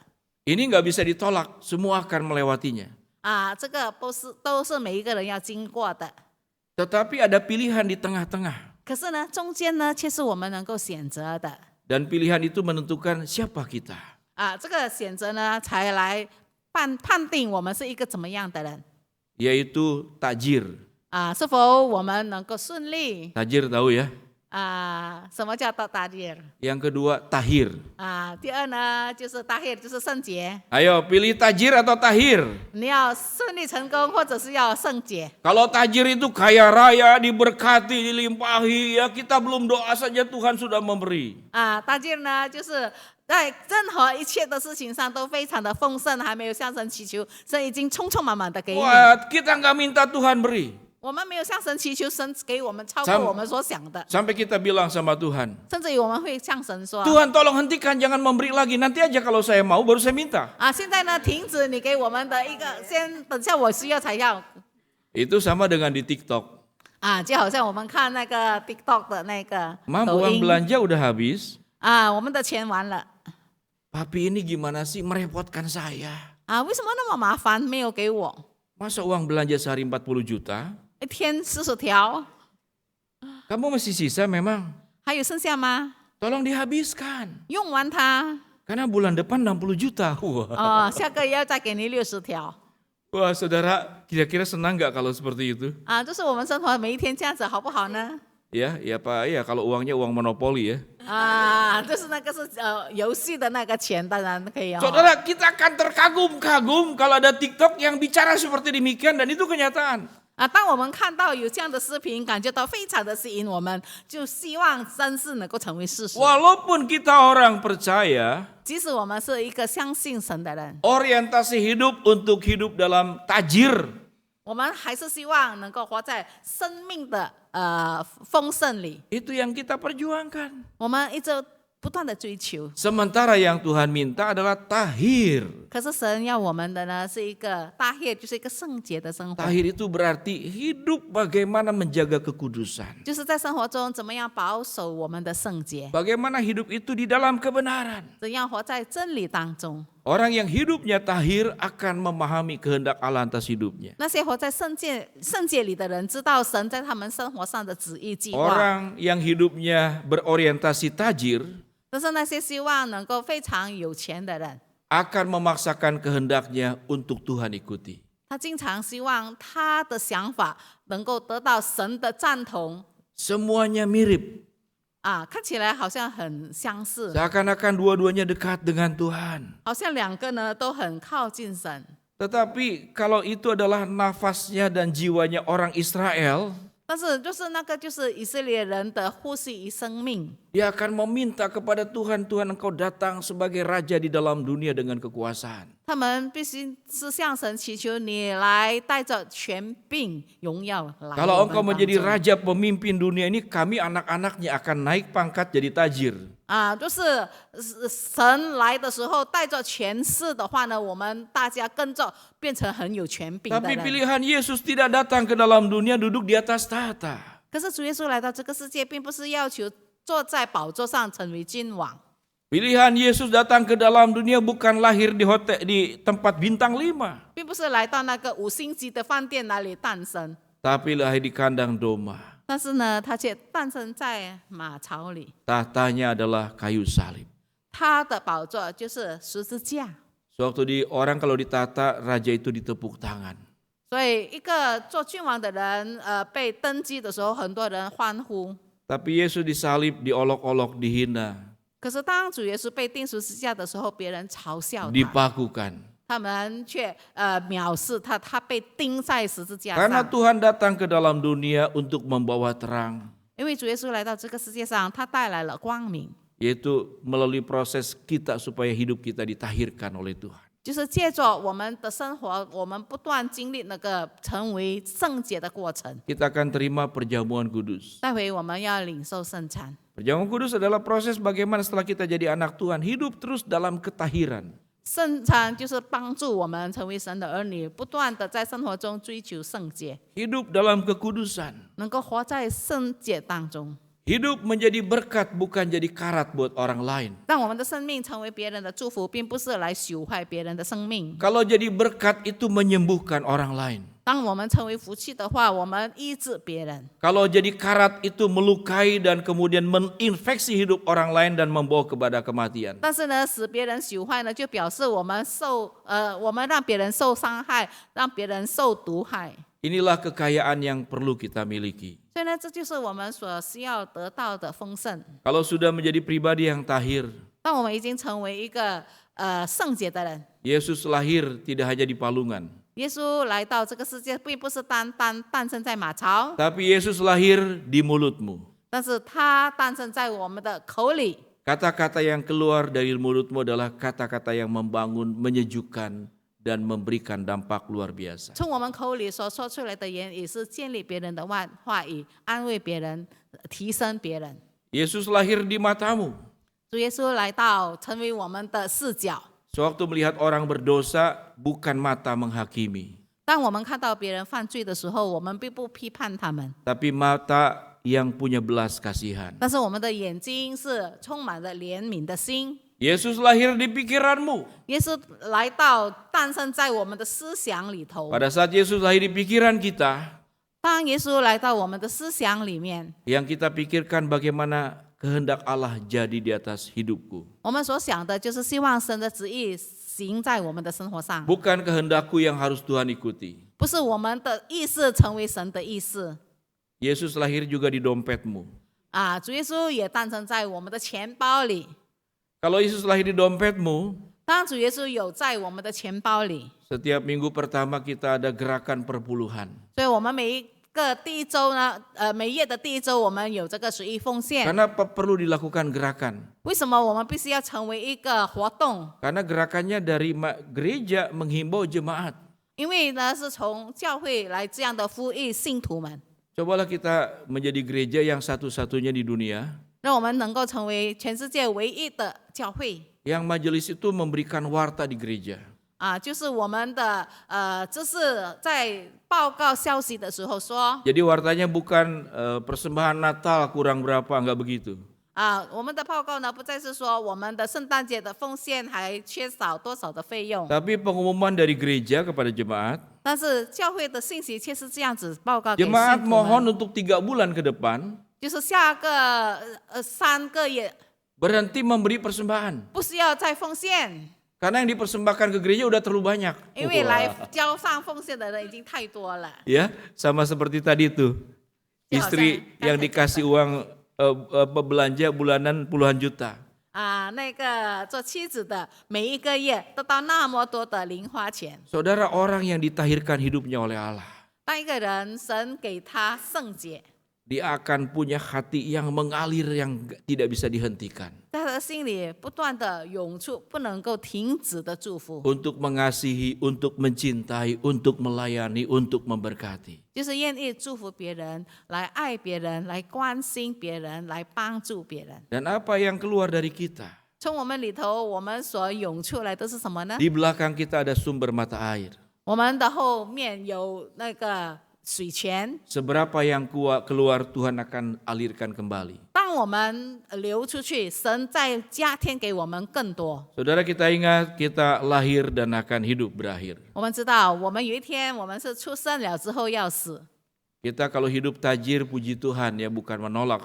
Ini nggak bisa ditolak, semua akan melewatinya. 啊。这个都是每一个人要经过的。 Tetapi ada pilihan di tengah-tengah. 可是呢，中间呢却是我们能够选择的 Dan pilihan itu menentukan siapa kita. 啊。这个选择呢，才来判定我们是一个怎么样的人 Yaitu tajir. 啊，是否我们能够顺利 Tajir tahu ya. 啊？什么叫大dir Yang kedua tahir. 啊？第二呢，就是大 hir， 就是圣洁。 Ayo pilih tajir atau tahir. 你要顺利成功，或者是要圣洁 Kalau tajir itu kaya raya, diberkati, dilimpahi, ya kita belum doa saja Tuhan sudah memberi. 啊。大 dir 呢，就是在任何一切的事情上都非常的丰盛，还没有向神祈求，神已经充满满的给你。 Wah, kita nggak minta Tuhan beri. 我们没有向神祈求，神给我们超过我们所想的， Sampai kita bilang sama Tuhan, 甚至于我们会向神说 Tuhan tolong hentikan, jangan memberi lagi. Nanti aja kalau saya mau baru saya minta. 啊，现在呢停止你给我们的一个，先等下我需要才要 Itu sama dengan di TikTok. 啊，就好像我们看那个 TikTok 的那个 Mam, 抖 uang 音 belanja udah habis. 啊，我们的钱完了 Papi ini gimana sih merepotkan saya? 啊，为什么那么麻烦没有给我？ Masa uang belanja sehari 40 juta? 一天40条， Kamu masih sisa memang? 还有剩下吗？ Tolong dihabiskan. 用完它 Karena bulan depan 60 juta. Wah. 啊，下个月要再给你60条 Wah, saudara, kira-kira senang nggak kalau seperti itu? 啊，就是我们生活每一天这样子，好不好呢？ Ya Pak, ya kalau uangnya uang monopoli ya. 就是那个是游戏的那个钱，当然可以哦。 Saudara, kita akan terkagum-kagum kalau ada TikTok yang bicara seperti demikian dan itu kenyataan. 当我们看到有这样的视频，感觉到非常的吸引我们，就希望真是能够成为事实。 Walaupun kita orang percaya, 即使我们是一个相信神的人， orientasi hidup untuk hidup dalam tajir, 我们还是希望能够活在生命的丰盛里。 itu yang kita perjuangkan. 我们一直不断的追求， Sementara yang Tuhan minta adalah tahir. 可是神要我们的呢是一个大业，就是一个圣洁的生活， Tahir itu berarti hidup bagaimana menjaga kekudusan. 就是在生活中怎么样保守我们的圣洁， Bagaimana hidup itu di dalam kebenaran. 怎样活在真理当中。 Orang yang hidupnya tahir akan memahami kehendak Allah atas hidupnya. 那些活在圣洁里的人，知道神在他们生活上的旨意计划。 Orang yang hidupnya berorientasi tajir 但是那些希望能够非常有钱的人， akan memaksakan kehendaknya untuk Tuhan ikuti. 他经常希望他的想法能够得到神的赞同。 Semuanya mirip. 看起来好像很相似， Seakan-akan dua-duanya dekat dengan Tuhan. 好像两个呢都很靠近神。 Tetapi kalau itu adalah nafasnya dan jiwanya orang Israel, 但是就是以色列人的呼吸与生命， dia akan meminta kepada Tuhan, Tuhan engkau datang sebagai raja di dalam dunia dengan kekuasaan. 他们必须是向神祈求你来带着权柄荣耀来。 Kalau engkau menjadi raja pemimpin dunia ini, kami anak-anaknya akan naik pangkat jadi tajir. 就是神来的时候带着权势的话呢，我们大家跟着变成很有权柄的 Tapi 人。 pilihan Yesus tidak datang ke dalam dunia duduk di atas tahta. 可是主耶稣来到这个世界，并不是要求坐在宝座上成为君王。 Pilihan Yesus datang ke dalam dunia bukan lahir di hotel di tempat bintang 5, 并不是来到那个5星级的饭店那里诞生， tapi lahir di kandang domba. 但是呢，他却诞生在马槽里。 Tahtanya adalah kayu salib. 他的宝座就是十字架， Sewaktu orang kalau ditata, raja itu ditepuk tangan. 所以一个做君王的人，被登基的时候，很多人欢呼。 Tapi Yesus disalib, diolok-olok, dihina, 可是当主耶稣被钉十字架的时候，别人嘲笑他， dipakukan. 他们却藐视他，他被钉在十字架 Karena 上。 Tuhan datang ke dalam dunia untuk membawa terang, 因为主耶稣来到这个世界上，他带来了光明， yaitu melalui proses kita supaya hidup kita ditahirkan oleh Tuhan. 就是借着我们的生活，我们不断经历那个成为圣洁的过程。 Kita akan terima perjamuan kudus. 待会我们要领受圣餐。 Perjamuan kudus adalah proses bagaimana setelah kita jadi anak Tuhan, hidup terus dalam ketahiran. 圣餐就是帮助我们成为神的儿女，不断的在生活中追求圣洁， Hidup dalam kekudusan. 能够活在圣洁当中， Hidup menjadi berkat bukan jadi karat buat orang lain. 让我们的生命成为别人的祝福，并不是来朽坏别人的生命。 Kalau jadi berkat itu menyembuhkan orang lain. 当我们成为福气的话，我们医治别人； Kalau jadi karat itu melukai dan kemudian menginfeksi hidup orang lain dan membawa kepada kematian. 但是呢，使别人朽坏呢，就表示我们让别人受伤害，让别人受毒害。 Inilah kekayaan yang perlu kita miliki. 所以呢，这就是我们所需要得到的丰盛。 Kalau sudah menjadi pribadi yang tahir, 当我们已经成为一个圣洁的人， Yesus lahir tidak hanya di palungan, 耶稣来到这个世界，并不是单诞生在马槽， tapi Yesus lahir di mulutmu. 但是他诞生在我们的口里。 Kata-kata yang keluar dari mulutmu adalah kata-kata yang membangun, menyejukkan, dan memberikan dampak luar biasa. 从我们口里所说出来的言语，是建立别人的话语，安慰别人，提升别人。 Yesus lahir di matamu. 主耶稣来到，成为我们的视角。 Sewaktu melihat orang berdosa, bukan mata menghakimi, 当我们看到别人犯罪的时候，我们并不批判他们， tapi mata yang punya belas kasihan. 但是我们的眼睛是充满了怜悯的心。 Yesus lahir di pikiranmu. 耶稣来到，诞生在我们的思想里头。 Pada saat Yesus lahir di pikiran kita, 当耶稣来到我们的思想里面， yang kita pikirkan bagaimana kehendak Allah jadi di atas hidupku. 我们所想的就是希望神的旨意行在我们的生活上， Bukan kehendakku yang harus Tuhan ikuti. 不是我们的意思成为神的意思。 Yesus lahir juga di dompetmu. 主耶稣也诞生在我们的钱包里。 Kalau Yesus lahir di dompetmu, 当主耶稣有在我们的钱包里， setiap minggu pertama kita ada gerakan perpuluhan. 所以我们每一个第一周呢，每月的第一周，我们有这个随意奉献。 Karena perlu dilakukan gerakan. 为什么我们必须要成为一个活动？ Karena gerakannya dari gereja menghimbau jemaat. 因为呢是从教会来这样的呼吁信徒们， Cobalah kita menjadi gereja yang satu-satunya di dunia, 让我们能够成为全世界唯一的教会。 yang majelis itu memberikan warta di gereja. 就是我们的就是在报告消息的时候说， Jadi wartanya bukan persembahan Natal kurang berapa, enggak begitu. 我们的报告呢不再是说我们的圣诞节的奉献还缺少多少的费用， Tapi pengumuman dari gereja kepada jemaat, 但是教会的信息却是这样子报告给信 jemaat 徒 mohon 们， untuk 3 bulan ke depan 就是下个3个月 berhenti memberi persembahan. 不需要再奉献， Karena yang dipersembahkan ke gereja udah terlalu banyak. 因为来交上奉献的人已经太多了。 Ya, sama seperti tadi tuh. Ya, Istri saya- yang dikasih uang belanja bulanan puluhan juta. 那个做妻子的每一个月得到那么多的零花钱， Saudara, orang yang ditahirkan hidupnya oleh Allah, 当一个人神给他圣洁， dia akan punya hati yang mengalir yang tidak bisa dihentikan. 在他的心里不断的涌出不能够停止的祝福， Untuk mengasihi, untuk mencintai, untuk melayani, untuk memberkati. 就是愿意祝福别人，来爱别人，来关心别人，来帮助别人。 Dan apa yang keluar dari kita? 从我们里头，我们所涌出来的是什么呢？ Di belakang kita ada sumber mata air. 我们的后面有那个水泉， Seberapa yang keluar Tuhan akan alirkan kembali. 当我们流出去，神再加添给我们更多。 Saudara, kita ingat kita lahir dan akan hidup berakhir. 我们知道，我们有一天我们是出生了之后要死， Kita kalau hidup tajir, puji Tuhan ya, bukan menolak.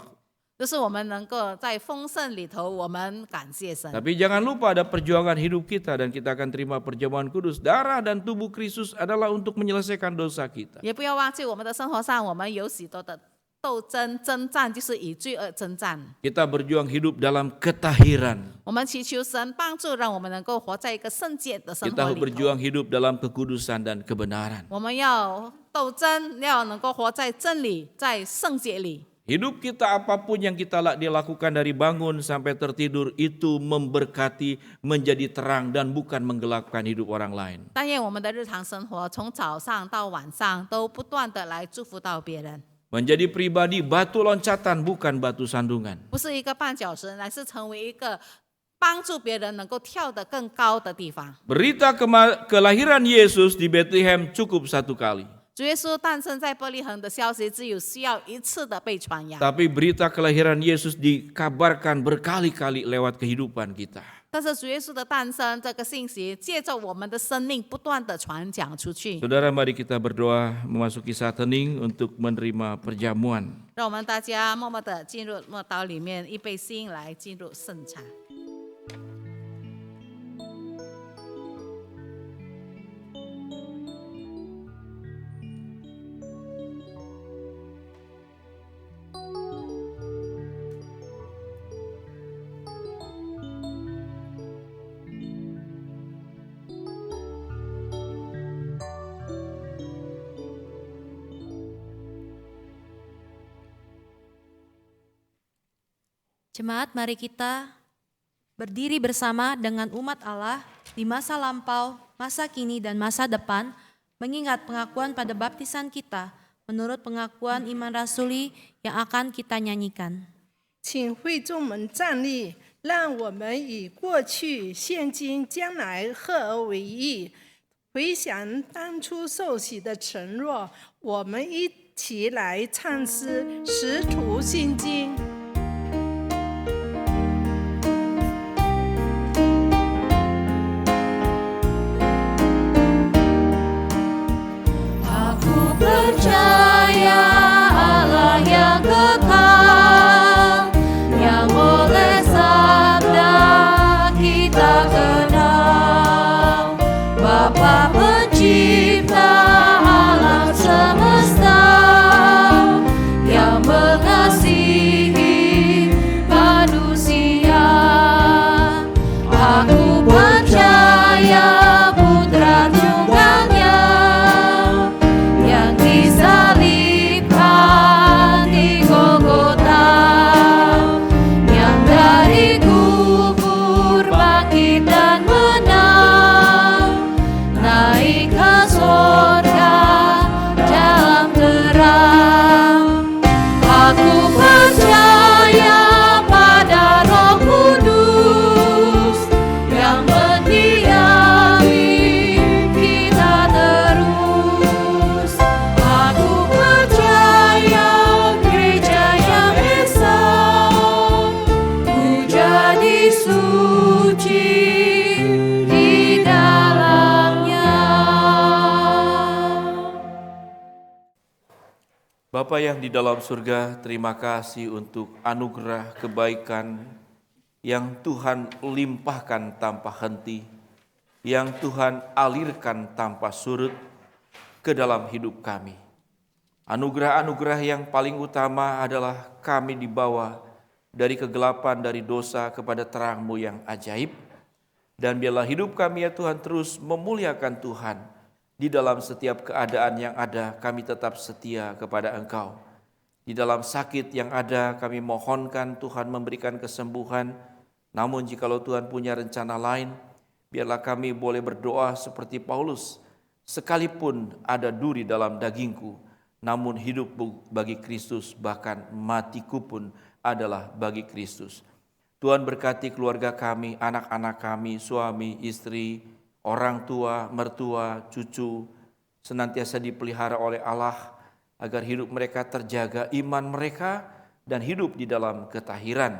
就是我们能够在丰盛里头，我们感谢神。 Tapi jangan lupa ada perjuangan hidup kita dan kita akan terima perjamuan kudus. Darah dan tubuh Kristus adalah untuk menyelesaikan dosa kita. 也不要忘记，我们的生活上，我们有许多的斗争、征战，就是以罪恶征战。 Kita berjuang hidup dalam ketahiran. 我们祈求神帮助，让我们能够活在一个圣洁的生 Kita 活里头。 berjuang hidup dalam kekudusan dan kebenaran. 我们要斗争，要能够活在真理，在圣洁里。 Hidup kita apapun yang kita dilakukan dari bangun sampai tertidur itu memberkati, menjadi terang dan bukan menggelapkan hidup orang lain. 但愿我们的日常生活，从早上到晚上，都不断的来祝福到别人， Menjadi pribadi batu loncatan bukan batu sandungan. 不是一个绊脚石，乃是成为一个帮助别人能够跳得更高的地方。 Berita kelahiran Yesus di Bethlehem cukup 1 kali. 主耶稣诞生在伯利恒的消息，只有需要一次的被传扬。 Tapi berita kelahiran Yesus dikabarkan berkali-kali lewat kehidupan kita. 但是主耶稣的诞生这个信息，借着我们的生命不断的传讲出去。 Saudara, mari kita berdoa memasuki saat hening untuk menerima perjamuan. 让我们大家默默的进入默祷里面，预备心来进入圣餐。 Jemaat, mari kita berdiri bersama dengan umat Allah di masa lampau, masa kini, dan masa depan, mengingat pengakuan pada baptisan kita menurut pengakuan iman rasuli yang akan kita nyanyikan. 请会众们站立，让我们以过去、现今、将来合而为一，回想当初受洗的承诺。我们一起来唱诗《使徒信经》。Aku percaya Allah yang kekal, yang oleh sabda kita kenal, Bapa pencipta alam semesta, yang mengasihi suci di dalamnya. Bapa yang di dalam surga, terima kasih untuk anugerah kebaikan yang Tuhan limpahkan tanpa henti, yang Tuhan alirkan tanpa surut ke dalam hidup kami. Anugerah-anugerah yang paling utama adalah kami dibawa dari kegelapan, dari dosa kepada terang-Mu yang ajaib. Dan biarlah hidup kami ya Tuhan terus memuliakan Tuhan. Di dalam setiap keadaan yang ada, kami tetap setia kepada Engkau. Di dalam sakit yang ada, kami mohonkan Tuhan memberikan kesembuhan. Namun jikalau Tuhan punya rencana lain, biarlah kami boleh berdoa seperti Paulus. Sekalipun ada duri dalam dagingku, namun hidup bagi Kristus, bahkan matiku pun adalah bagi Kristus. Tuhan berkati keluarga kami, anak-anak kami, suami, istri, orang tua, mertua, cucu, senantiasa dipelihara oleh Allah agar hidup mereka terjaga, iman mereka, dan hidup di dalam ketahiran.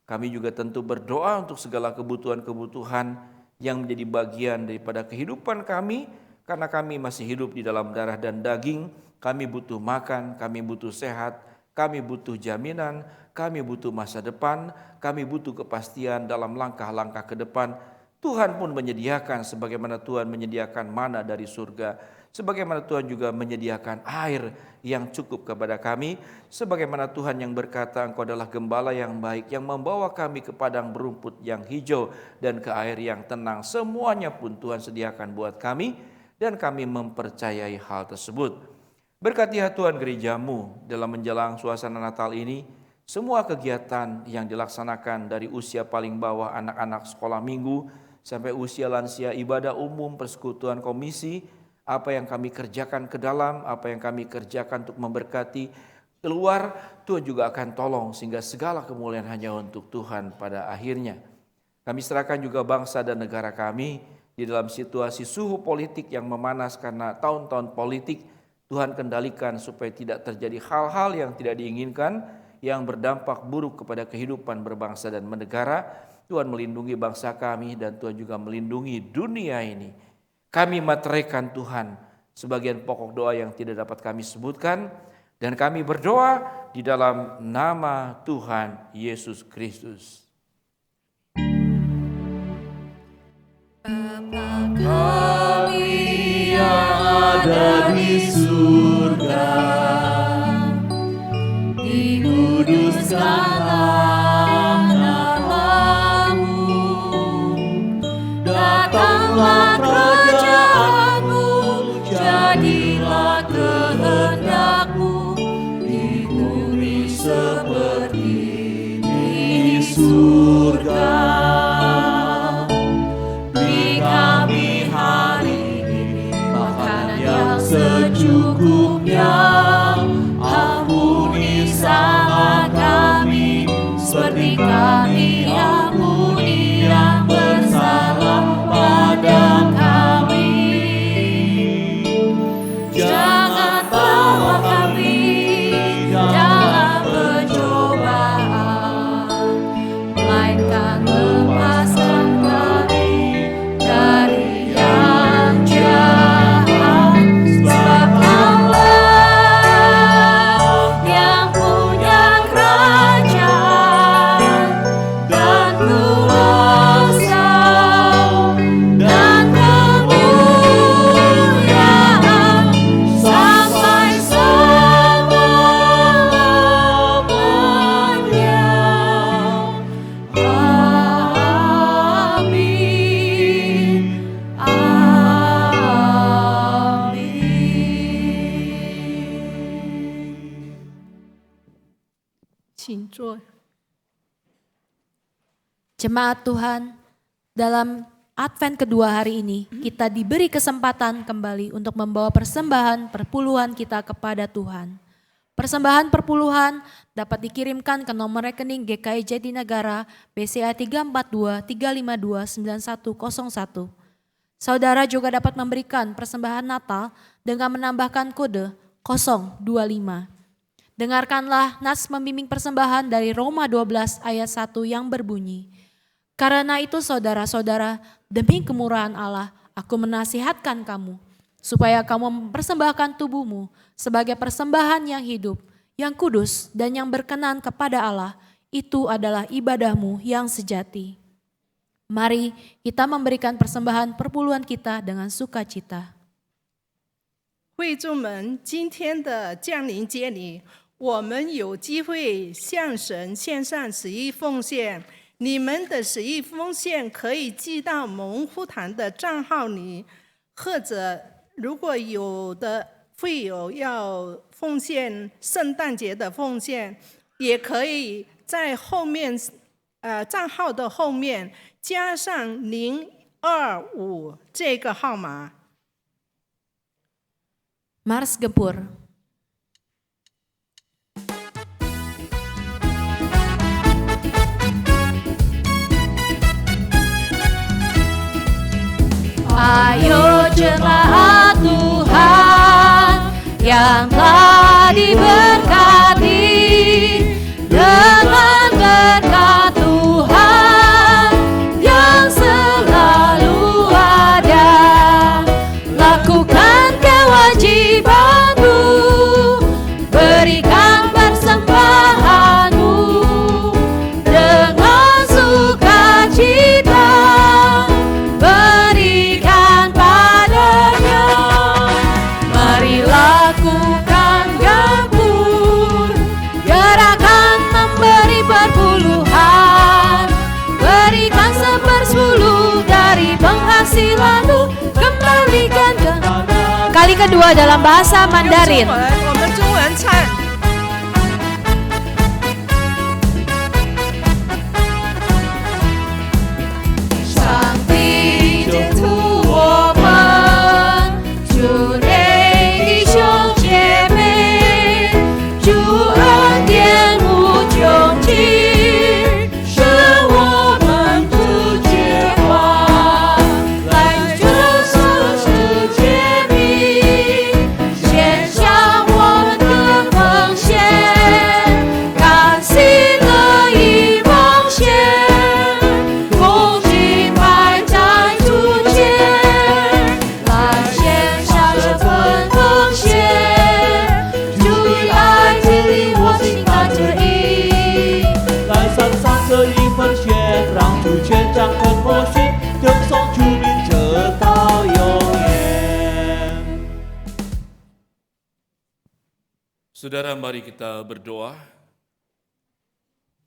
Kami juga tentu berdoa untuk segala kebutuhan-kebutuhan yang menjadi bagian daripada kehidupan kami, karena kami masih hidup di dalam darah dan daging. Kami butuh makan, kami butuh sehat, kami butuh jaminan, kami butuh masa depan, kami butuh kepastian dalam langkah-langkah ke depan. Tuhan pun menyediakan sebagaimana Tuhan menyediakan mana dari surga, sebagaimana Tuhan juga menyediakan air yang cukup kepada kami, sebagaimana Tuhan yang berkata, Engkau adalah gembala yang baik yang membawa kami ke padang berumput yang hijau dan ke air yang tenang. Semuanya pun Tuhan sediakan buat kami dan kami mempercayai hal tersebut. Berkati ya Tuhan gereja-Mu dalam menjelang suasana Natal ini, semua kegiatan yang dilaksanakan dari usia paling bawah anak-anak sekolah minggu sampai usia lansia ibadah umum, persekutuan komisi, apa yang kami kerjakan ke dalam, apa yang kami kerjakan untuk memberkati keluar, Tuhan juga akan tolong sehingga segala kemuliaan hanya untuk Tuhan pada akhirnya. Kami serahkan juga bangsa dan negara kami di dalam situasi suhu politik yang memanas karena tahun-tahun politik. Tuhan kendalikan supaya tidak terjadi hal-hal yang tidak diinginkan, yang berdampak buruk kepada kehidupan berbangsa dan bernegara. Tuhan melindungi bangsa kami dan Tuhan juga melindungi dunia ini. Kami materaikan Tuhan sebagian pokok doa yang tidak dapat kami sebutkan, dan kami berdoa di dalam nama Tuhan Yesus Kristus. Kami yang ada di surga, dikuduskanlah nama-Mu, datanglah kerajaan-Mu, jadilah kehendak-Mu di bumi seperti di surga. Beri kami hari ini makanan yang secukupnya, ampuni salah kami seperti kami ampuni yang bersalah pada kami. Jangan bawa kami dalam pencobaan, melainkan lepaskan kami dari yang jahat. Sebab Allah yang punya kerajaan dan kuasa dan kemuliaan sampai selama-lamanya. Amin. Amin. 请坐。 Jemaat Tuhan, dalam Advent kedua hari ini, kita diberi kesempatan kembali untuk membawa persembahan perpuluhan kita kepada Tuhan. Persembahan perpuluhan dapat dikirimkan ke nomor rekening GKI Jatinegara BCA 342-352-9101. Saudara juga dapat memberikan persembahan Natal dengan menambahkan kode 025. Dengarkanlah nas membimbing persembahan dari Roma 12 ayat 1 yang berbunyi, Karena itu saudara-saudara, demi kemurahan Allah, aku menasihatkan kamu, supaya kamu mempersembahkan tubuhmu sebagai persembahan yang hidup, yang kudus, dan yang berkenan kepada Allah. Itu adalah ibadahmu yang sejati. Mari kita memberikan persembahan perpuluhan kita dengan sukacita. 会众们，今天的降临节里，我们有机会向神献上十一奉献。你们的十一奉献可以寄到蒙福堂的账号里，或者如果有的会友要奉献圣诞节的奉献，也可以在后面账号的后面加上025这个号码。 Mars Gempur. Ayo jemaat Tuhan yang telah diberkati dengan berkat Tuhan yang selalu ada. Lakukan kewajibanmu, berikan persembahanmu dengan sukacita. Berikan padanya, mari lakukan gempur, gerakan memberi perpuluhan, berikan 1/10 dari penghasilanmu, kembalikan ke kali kedua dalam bahasa Mandarin. 我们中文唱。 上帝眷顾我们，主内弟兄姐妹，主恩典无穷尽，使我们不绝望。来这世界里，献上我们的奉献，甘心乐意奉献。 恭敬摆在主前，来献上这份奉献。主的爱激励我心甘情意。来献上这一份献，让主权掌权默许，歌颂主名直到永远。 Saudara, mari kita berdoa.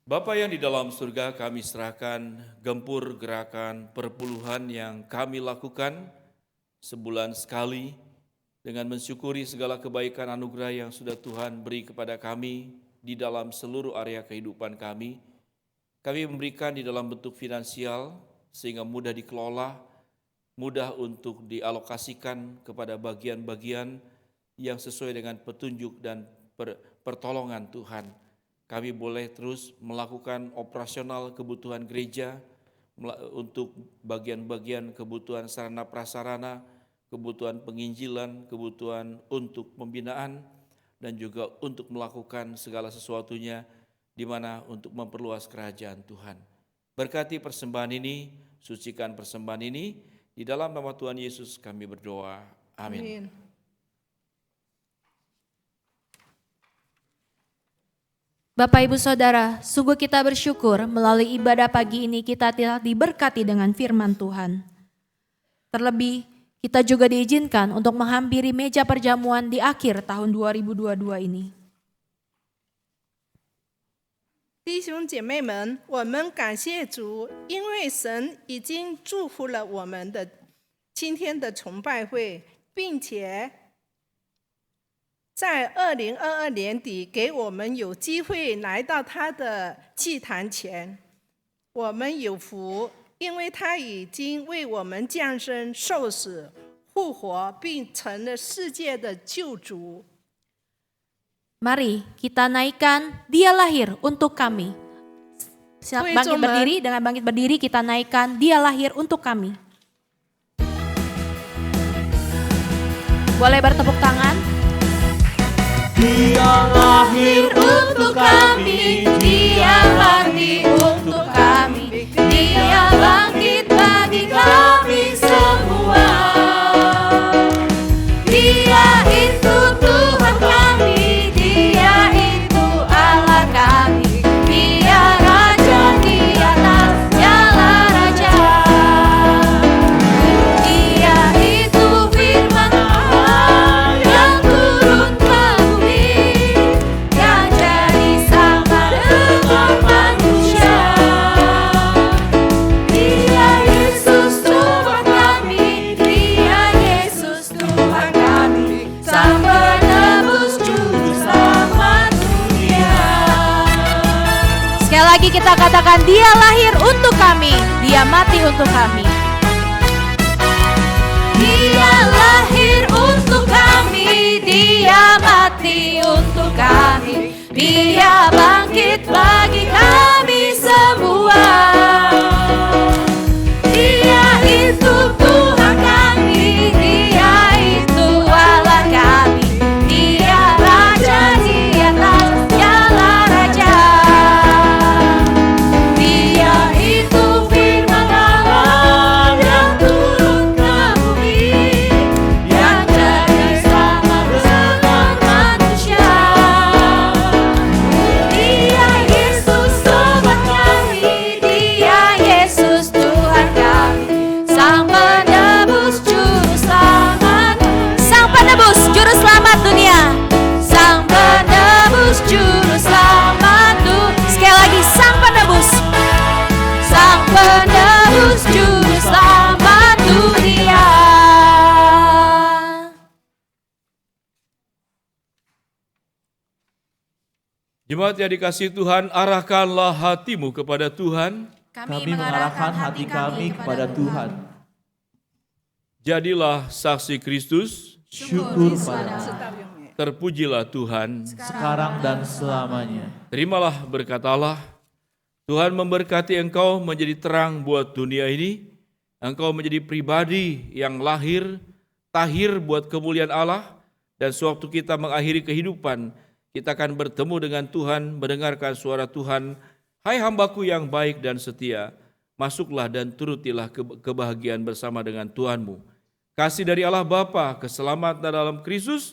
Bapa yang di dalam surga, kami serahkan gempur gerakan perpuluhan yang kami lakukan sebulan sekali dengan mensyukuri segala kebaikan anugerah yang sudah Tuhan beri kepada kami di dalam seluruh area kehidupan kami. Kami memberikan di dalam bentuk finansial sehingga mudah dikelola, mudah untuk dialokasikan kepada bagian-bagian yang sesuai dengan petunjuk dan pertolongan Tuhan. Kami boleh terus melakukan operasional kebutuhan gereja untuk bagian-bagian kebutuhan sarana prasarana, kebutuhan penginjilan, kebutuhan untuk pembinaan, dan juga untuk melakukan segala sesuatunya di mana untuk memperluas kerajaan Tuhan. Berkati persembahan ini, sucikan persembahan ini, di dalam nama Tuhan Yesus kami berdoa. Amin. Bapak Ibu Saudara, sungguh kita bersyukur melalui ibadah pagi ini kita telah diberkati dengan firman Tuhan. Terlebih, kita juga diizinkan untuk menghampiri meja perjamuan di akhir tahun 2022 ini. 弟兄姐妹们，我们感谢主，因为神已经祝福了我们的今天的崇拜会，并且在2022年底给我们有机会来到他的祭坛前。我们有福，因为他已经为我们降生、受死、复活，并成了世界的救主。 Mari kita naikkan Dia lahir untuk kami. Bangkit berdiri, dengan bangkit berdiri kita naikkan Dia lahir untuk kami. Boleh bertepuk tangan. Dia lahir Untuk kami, Dia mati untuk kami, Dia bagi kami semua. Dia itu Tuhan kami, Dia itu Allah kami, Dia Raja di atas segala raja. Dia itu firman Allah yang turun ke bumi, yang jadi sama dengan manusia. Dia Yesus Tuhan kami, Dia Yesus Tuhan kami, Sang Penebus Juru Selamat dunia. Sekali lagi kita katakan, Dia lahir untuk kami, Dia mati untuk kami. Dia lahir untuk kami, Dia mati untuk kami, Dia bangkit bagi kami semua. Dia itu Tuhan kami, Dia itu Allah kami, Dia Raja di atas segala raja. Dia itu firman Allah yang turun ke bumi, yang jadi sama dengan manusia. Dia Yesus Tuhan kami, Dia Yesus Tuhan kami, Sang Penebus Juru Selamat, Sang Penebus Juru Selamat dunia, Sang Penebus Juru Selamat dunia. Sekali lagi, Sang Penebus, Sang Penebus Juru Selamat dunia. Jemaat yang dikasihi Tuhan, arahkanlah hatimu kepada Tuhan. Kami mengarahkan hati kami kepada Tuhan. Jadilah saksi Kristus, Syukur pada 是大永远。 terpujilah Tuhan. sekarang dan selamanya. Terimalah berkat Allah. Tuhan memberkati engkau menjadi terang buat dunia ini. Engkau menjadi pribadi yang lahir, tahir buat kemuliaan Allah. Dan sewaktu kita mengakhiri kehidupan, kita akan bertemu dengan Tuhan, mendengarkan suara Tuhan. Hai hambaku yang baik dan setia, masuklah dan turutilah kebahagiaan bersama dengan Tuhanmu. Kasih dari Allah Bapa, keselamatan dalam Kristus,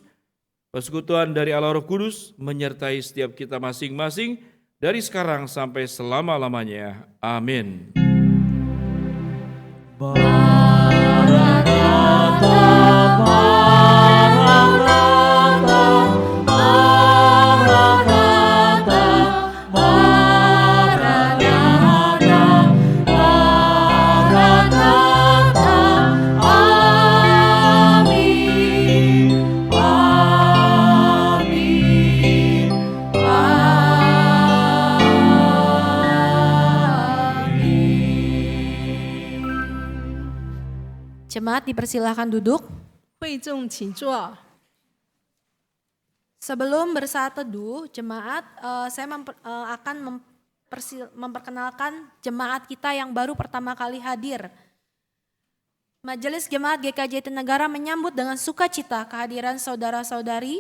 persekutuan dari Allah Roh Kudus menyertai setiap kita masing-masing dari sekarang sampai selama-lamanya. Amin. Jemaat dipersilahkan duduk. 会众请坐。 Sebelum bersaat teduh, jemaat, saya akan memperkenalkan jemaat kita yang baru pertama kali hadir. Majelis Jemaat GKJ Jatinegara menyambut dengan sukacita kehadiran saudara-saudari,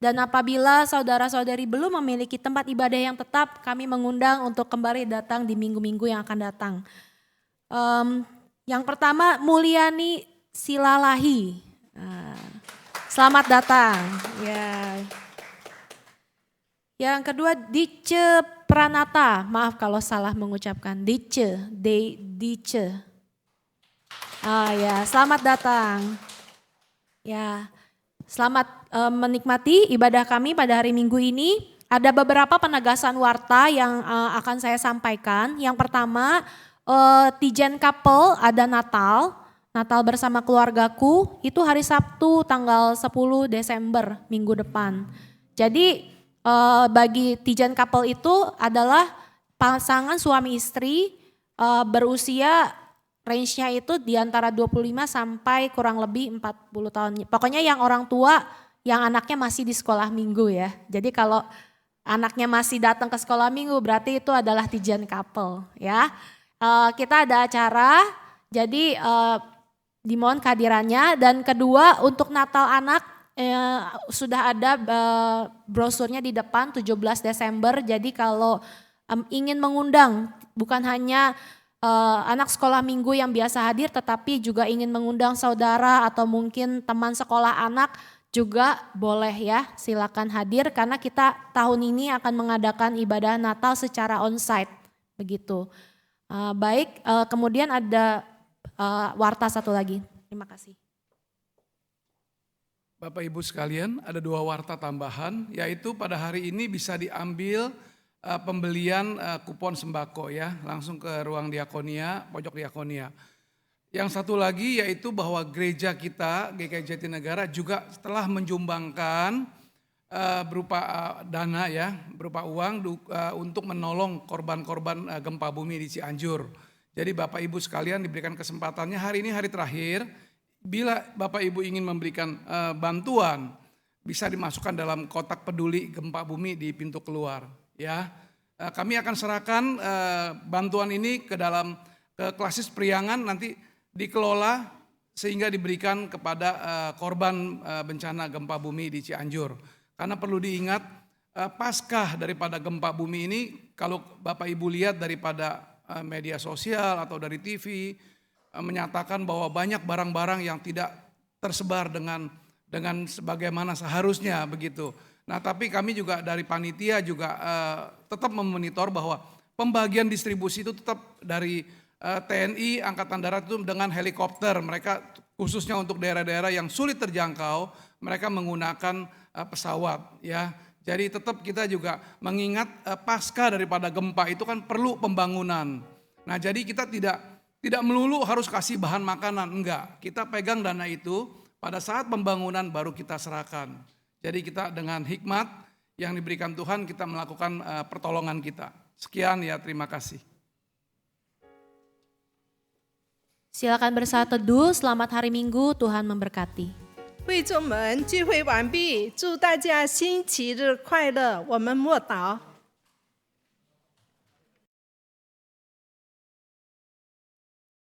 dan apabila saudara-saudari belum memiliki tempat ibadah yang tetap, kami mengundang untuk kembali datang di minggu-minggu yang akan datang. Yang pertama, Mulyani Silalahi. Selamat datang. Ya. Yang kedua, Dice Pranata. Maaf kalau salah mengucapkan. Dice. Ya, selamat datang. Ya, selamat menikmati ibadah kami pada hari Minggu ini. Ada beberapa penegasan warta yang akan saya sampaikan. Yang pertama, Tijen Couple ada Natal bersama keluargaku itu hari Sabtu tanggal 10 Desember minggu depan. Jadi bagi Tijen Couple itu adalah pasangan suami istri berusia range-nya itu di antara 25 sampai kurang lebih 40 tahun. Pokoknya yang orang tua yang anaknya masih di sekolah minggu ya. Jadi kalau anaknya masih datang ke sekolah minggu berarti itu adalah Tijen Couple ya. Kita ada acara, jadi dimohon kehadirannya. Dan kedua, untuk Natal anak sudah ada brosurnya di depan 17 Desember. Jadi kalau ingin mengundang bukan hanya anak sekolah minggu yang biasa hadir tetapi juga ingin mengundang saudara atau mungkin teman sekolah anak juga boleh ya, silakan hadir karena kita tahun ini akan mengadakan ibadah Natal secara onsite begitu. Baik, kemudian ada warta satu lagi. Terima kasih. Bapak Ibu sekalian, ada 2 warta tambahan, yaitu pada hari ini bisa diambil pembelian kupon sembako ya, langsung ke ruang diakonia, pojok diakonia. Yang satu lagi yaitu bahwa gereja kita, GKI Jatinegara juga telah menjumbangkan berupa dana ya, berupa uang untuk menolong korban-korban gempa bumi di Cianjur. Jadi Bapak Ibu sekalian diberikan kesempatannya, hari ini hari terakhir, bila Bapak Ibu ingin memberikan bantuan, bisa dimasukkan dalam kotak peduli gempa bumi di pintu keluar. Ya, kami akan serahkan bantuan ini ke klasis Priangan, nanti dikelola sehingga diberikan kepada korban bencana gempa bumi di Cianjur. Karena perlu diingat paskah daripada gempa bumi ini, kalau Bapak Ibu lihat daripada media sosial atau dari TV menyatakan bahwa banyak barang-barang yang tidak tersebar dengan sebagaimana seharusnya begitu. Nah, tapi kami juga dari panitia juga tetap memonitor bahwa pembagian distribusi itu tetap dari TNI Angkatan Darat itu dengan helikopter. Mereka khususnya untuk daerah-daerah yang sulit terjangkau, mereka menggunakan pesawat ya. Jadi tetap kita juga mengingat pasca daripada gempa itu kan perlu pembangunan. Nah, jadi kita tidak melulu harus kasih bahan makanan, enggak. Kita pegang dana itu, pada saat pembangunan baru kita serahkan. Jadi kita dengan hikmat yang diberikan Tuhan kita melakukan pertolongan kita. Sekian ya, terima kasih. Silakan bersatu teduh, selamat hari Minggu, Tuhan memberkati. 会众们聚会完毕，祝大家星期日快乐。我们默祷。